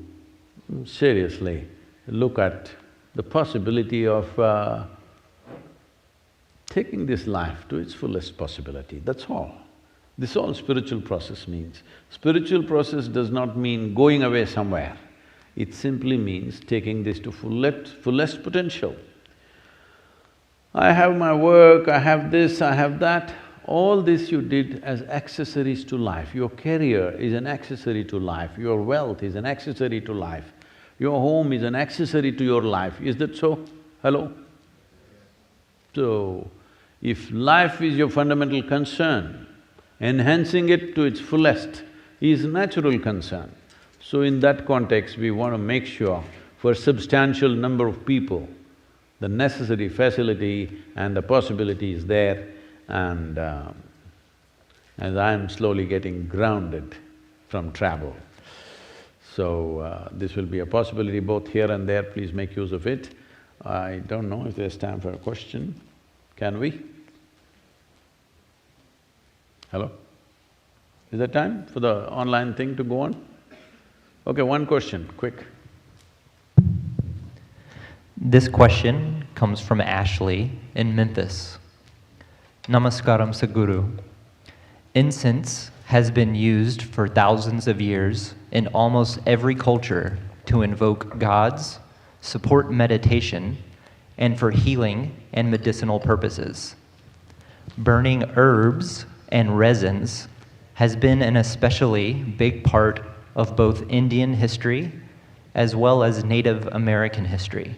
seriously look at the possibility of taking this life to its fullest possibility, that's all. This all spiritual process means. Spiritual process does not mean going away somewhere. It simply means taking this to fullest potential. I have my work, I have this, I have that. All this you did as accessories to life. Your career is an accessory to life, your wealth is an accessory to life, your home is an accessory to your life. Is that so? Hello? So, if life is your fundamental concern, enhancing it to its fullest is natural concern. So in that context, we want to make sure for substantial number of people, the necessary facility and the possibility is there, and as I am slowly getting grounded from travel. So this will be a possibility both here and there, please make use of it. I don't know if there's time for a question. Can we? Hello? Is there time for the online thing to go on? Okay, one question, quick. This question comes from Ashley in Memphis. Namaskaram Sadhguru. Incense has been used for thousands of years in almost every culture to invoke gods, support meditation, and for healing and medicinal purposes. Burning herbs and resins has been an especially big part of both Indian history as well as Native American history.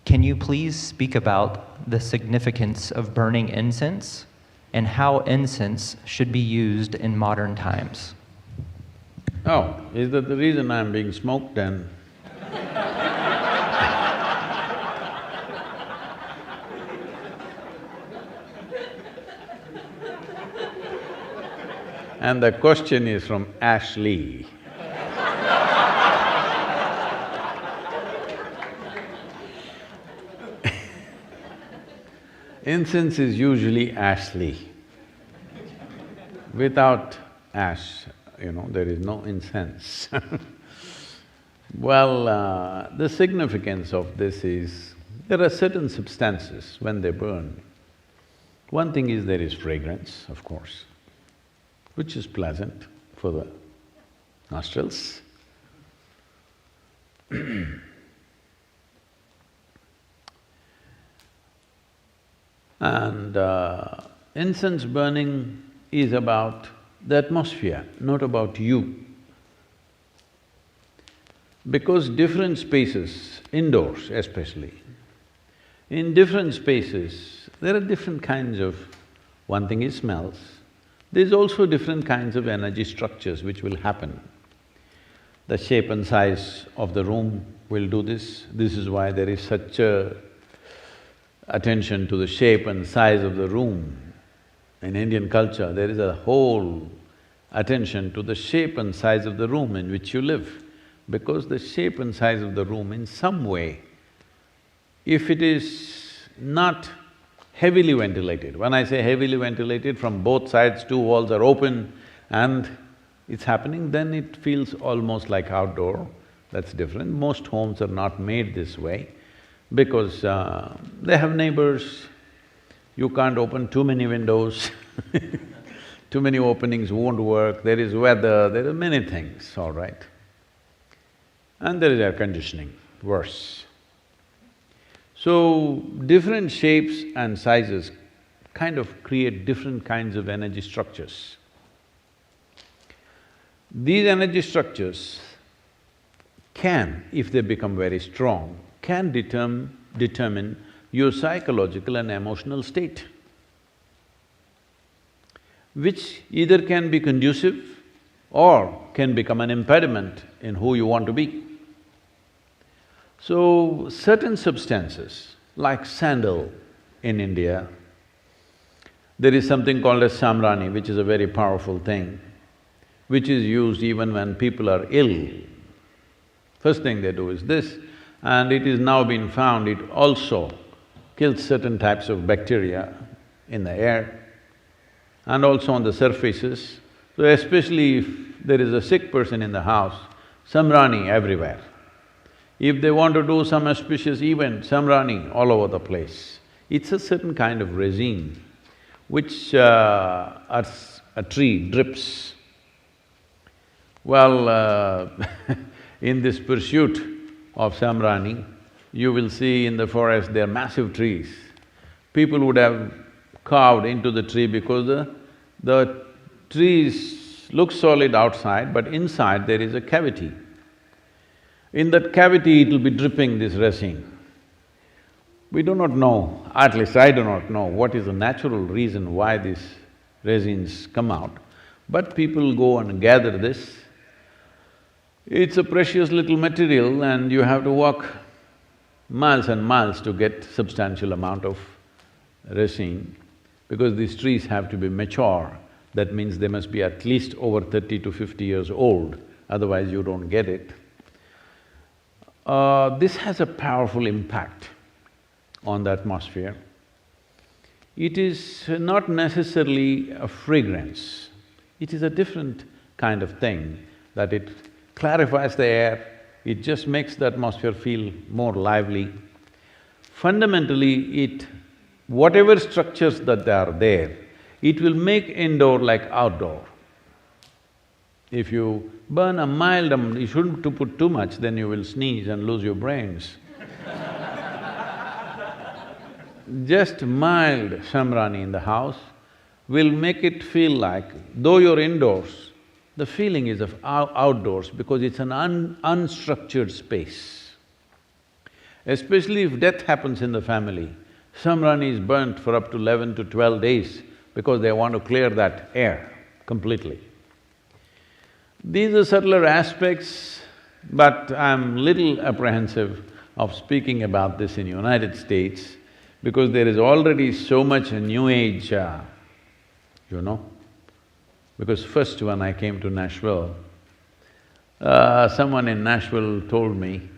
Can you please speak about the significance of burning incense and how incense should be used in modern times? Oh, is that the reason I'm being smoked then? And the question is from Ashley. Incense is usually ashly. Without ash, there is no incense. Well, the significance of this is, there are certain substances when they burn. One thing is there is fragrance, of course, which is pleasant for the nostrils. And incense burning is about the atmosphere, not about you. Because different spaces, indoors especially, in different spaces, there are different kinds of… one thing is smells, there's also different kinds of energy structures which will happen. The shape and size of the room will do this. This is why there is such a attention to the shape and size of the room. In Indian culture, there is a whole attention to the shape and size of the room in which you live, because the shape and size of the room in some way, if it is not heavily ventilated, when I say heavily ventilated, from both sides, two walls are open and it's happening, then it feels almost like outdoor. That's different. Most homes are not made this way because they have neighbors, you can't open too many windows too many openings won't work, there is weather, there are many things, all right. And there is air conditioning, worse. So, different shapes and sizes kind of create different kinds of energy structures. These energy structures can, if they become very strong, can determine your psychological and emotional state, which either can be conducive or can become an impediment in who you want to be. So, certain substances, like sandal in India, there is something called as samrani, which is a very powerful thing, which is used even when people are ill. First thing they do is this, and it is now been found it also kills certain types of bacteria in the air and also on the surfaces. So especially if there is a sick person in the house, samrani everywhere. If they want to do some auspicious event, samrani all over the place. It's a certain kind of resin which a tree drips. Well, in this pursuit of samrani, you will see in the forest there are massive trees. People would have carved into the tree because the trees look solid outside, but inside there is a cavity. In that cavity, it will be dripping this resin. We do not know, at least I do not know, what is the natural reason why these resins come out, but people go and gather this. It's a precious little material and you have to walk miles and miles to get substantial amount of resin, because these trees have to be mature. That means they must be at least over 30 to 50 years old, otherwise you don't get it. This has a powerful impact on the atmosphere. It is not necessarily a fragrance, it is a different kind of thing, that it clarifies the air, it just makes the atmosphere feel more lively. Fundamentally, whatever structures that are there, it will make indoor like outdoor. If you burn a mild, you shouldn't to put too much, then you will sneeze and lose your brains. Just mild samrani in the house will make it feel like, though you're indoors, the feeling is of outdoors because it's an unstructured space. Especially if death happens in the family, samrani is burnt for up to 11 to 12 days because they want to clear that air completely. These are subtler aspects, but I'm little apprehensive of speaking about this in United States because there is already so much new age, you know. Because first when I came to Nashville, someone in Nashville told me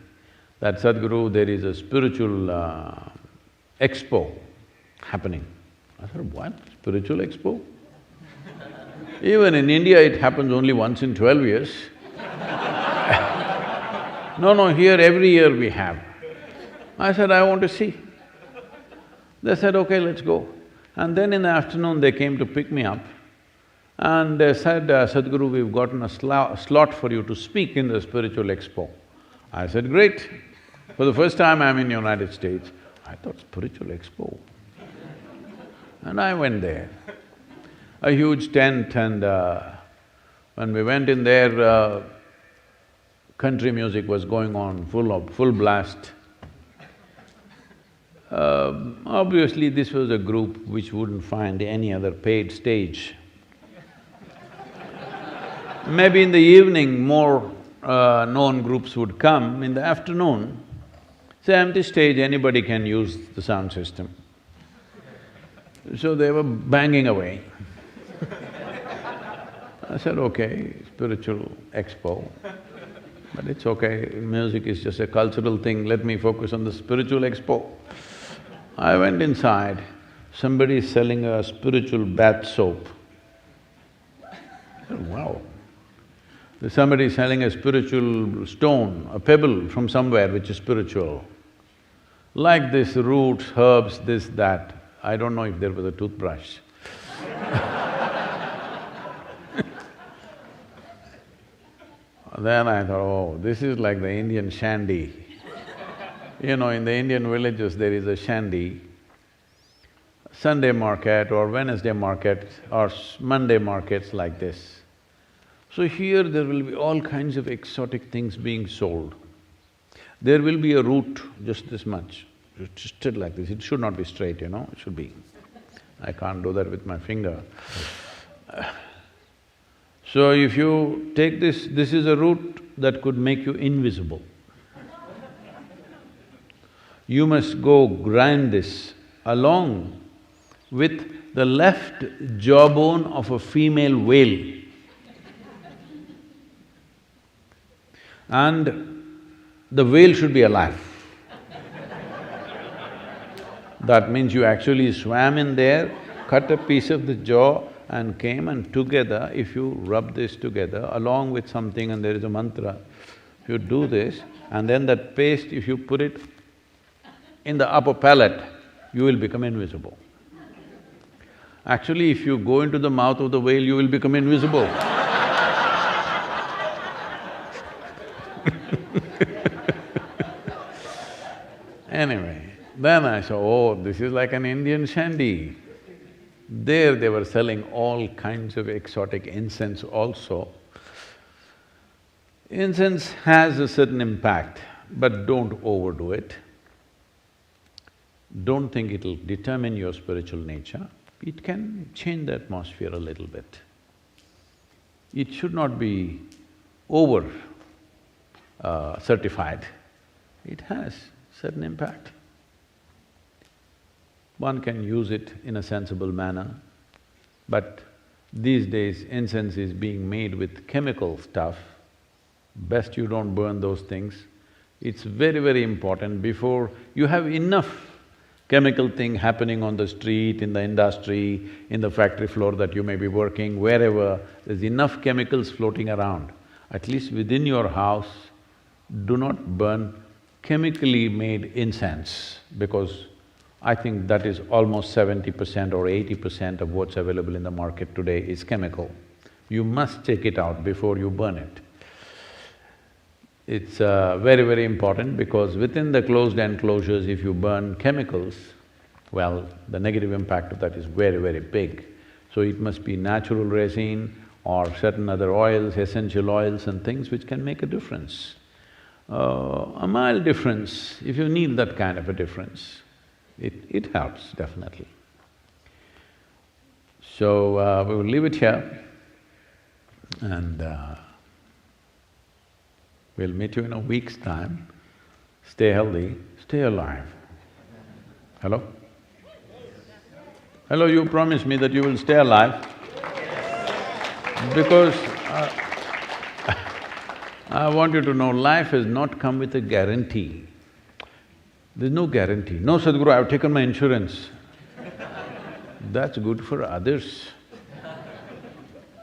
that, Sadhguru, there is a spiritual expo happening. I said, what? Spiritual expo? Even in India, it happens only once in 12 years. No, here every year we have. I said, I want to see. They said, okay, let's go. And then in the afternoon, they came to pick me up and they said, Sadhguru, we've gotten a slot for you to speak in the spiritual expo. I said, great. For the first time I'm in United States. I thought, spiritual expo? And I went there. A huge tent, and when we went in there, country music was going on full blast. Obviously, this was a group which wouldn't find any other paid stage. Maybe in the evening, more known groups would come in the afternoon, say, empty stage, anybody can use the sound system. So they were banging away. I said, okay, spiritual expo, but it's okay, music is just a cultural thing, let me focus on the spiritual expo. I went inside, somebody is selling a spiritual bath soap. I said, wow. There's somebody selling a spiritual stone, a pebble from somewhere which is spiritual. Like this, roots, herbs, this, that. I don't know if there was a toothbrush. Then I thought, oh, this is like the Indian shandy. You know, in the Indian villages there is a shandy, Sunday market or Wednesday market or Monday markets like this. So here there will be all kinds of exotic things being sold. There will be a root just this much, twisted like this, it should not be straight, you know, it should be… I can't do that with my finger. So if you take this is a root that could make you invisible. You must go grind this along with the left jawbone of a female whale. And the whale should be alive. That means you actually swam in there, cut a piece of the jaw and came, and together, if you rub this together along with something and there is a mantra, if you do this, and then that paste, if you put it in the upper palate, you will become invisible. Actually, if you go into the mouth of the whale, you will become invisible. Anyway, then I saw, oh, this is like an Indian shandy. There they were selling all kinds of exotic incense also. Incense has a certain impact, but don't overdo it. Don't think it'll determine your spiritual nature. It can change the atmosphere a little bit. It should not be over certified. It has certain impact. One can use it in a sensible manner, but these days incense is being made with chemical stuff. Best you don't burn those things. It's very, very important before you have enough chemical thing happening on the street, in the industry, in the factory floor that you may be working, wherever, there's enough chemicals floating around. At least within your house, do not burn chemically made incense, because I think that is almost 70% or 80% of what's available in the market today is chemical. You must check it out before you burn it. It's very, very important because within the closed enclosures, if you burn chemicals, well, the negative impact of that is very, very big. So it must be natural resin or certain other oils, essential oils and things which can make a difference. A mild difference, if you need that kind of a difference, it helps definitely. So, we will leave it here and we'll meet you in a week's time. Stay healthy, stay alive. Hello? Hello, you promise me that you will stay alive? Because I want you to know, life has not come with a guarantee. There's no guarantee. No, Sadhguru, I've taken my insurance. That's good for others,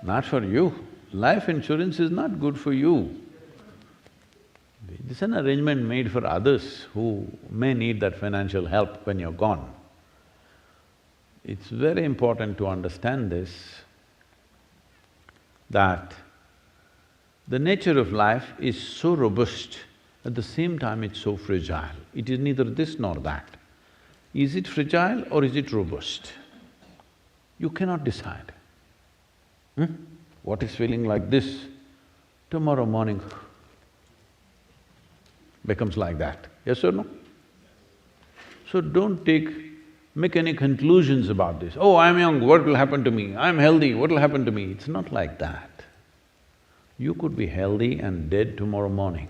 not for you. Life insurance is not good for you. It's an arrangement made for others who may need that financial help when you're gone. It's very important to understand this, that the nature of life is so robust, at the same time it's so fragile. It is neither this nor that. Is it fragile or is it robust? You cannot decide. What is feeling like this, tomorrow morning becomes like that, yes or no? So don't make any conclusions about this. Oh, I'm young, what will happen to me? I'm healthy, what will happen to me? It's not like that. You could be healthy and dead tomorrow morning.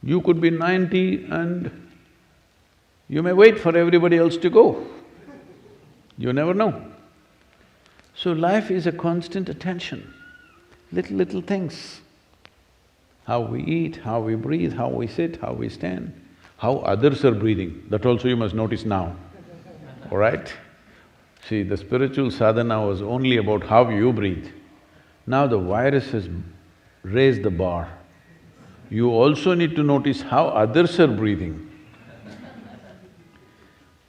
You could be 90 and you may wait for everybody else to go. You never know. So life is a constant attention, little things. How we eat, how we breathe, how we sit, how we stand, how others are breathing, that also you must notice now, all right? See, the spiritual sadhana was only about how you breathe. Now the virus has raised the bar. You also need to notice how others are breathing.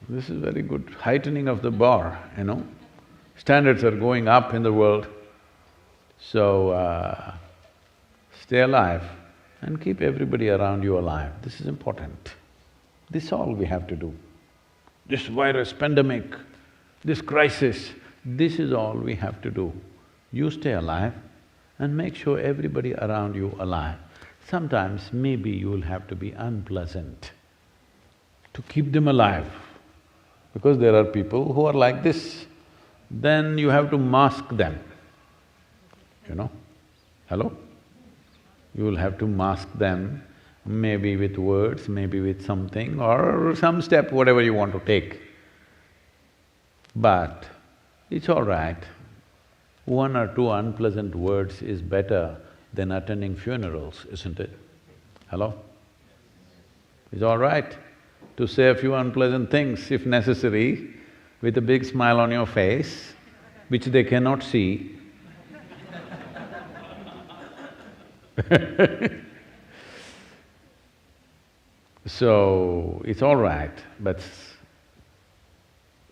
This is very good, heightening of the bar, you know. Standards are going up in the world. So, stay alive and keep everybody around you alive. This is important. This is all we have to do. This virus, pandemic, this crisis, this is all we have to do. You stay alive and make sure everybody around you alive. Sometimes maybe you will have to be unpleasant to keep them alive, because there are people who are like this. Then you have to mask them, you know. Hello? You will have to mask them, maybe with words, maybe with something or some step, whatever you want to take. But it's all right. One or two unpleasant words is better than attending funerals, isn't it? Hello? It's all right to say a few unpleasant things if necessary, with a big smile on your face, which they cannot see. So, it's all right, but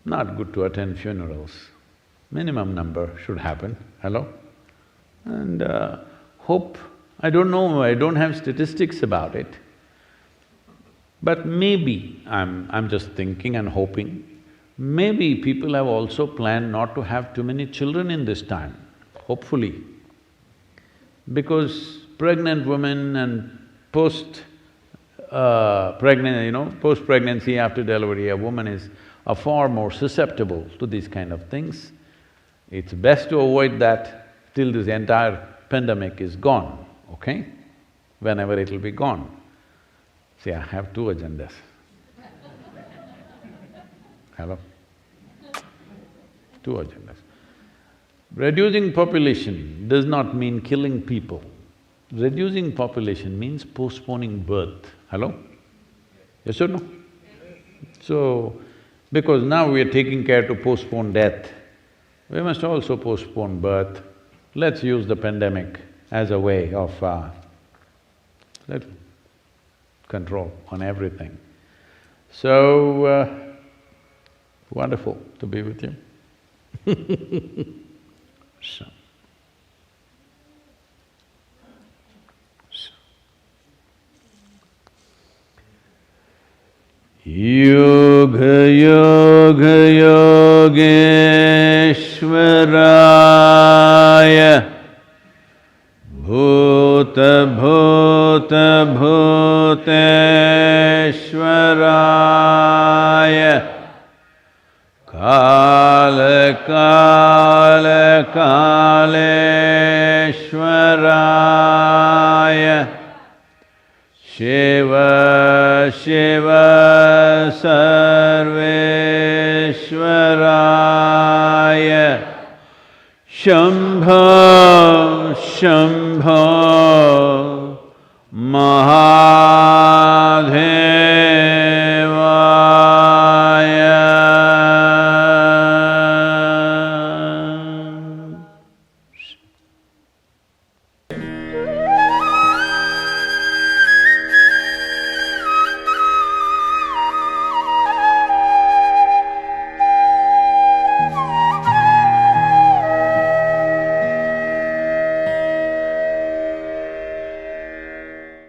not good to attend funerals. Minimum number should happen, hello? And hope… I don't know, I don't have statistics about it, but maybe, I'm just thinking and hoping, maybe people have also planned not to have too many children in this time, hopefully. Because pregnant women and post-pregnancy, after delivery, a woman are far more susceptible to these kind of things. It's best to avoid that till this entire pandemic is gone, okay? Whenever it'll be gone. See, I have two agendas. Hello? Two agendas. Reducing population does not mean killing people. Reducing population means postponing birth. Hello? Yes or no? So, because now we are taking care to postpone death, we must also postpone birth. Let's use the pandemic as a way of control on everything. So, wonderful to be with you. So. Yoga Yogeshwaraya Bhuta Bhuteshwaraya Kala Kaleshwaraya Shiva Shiva Sarveshwaraya Shambho Shambho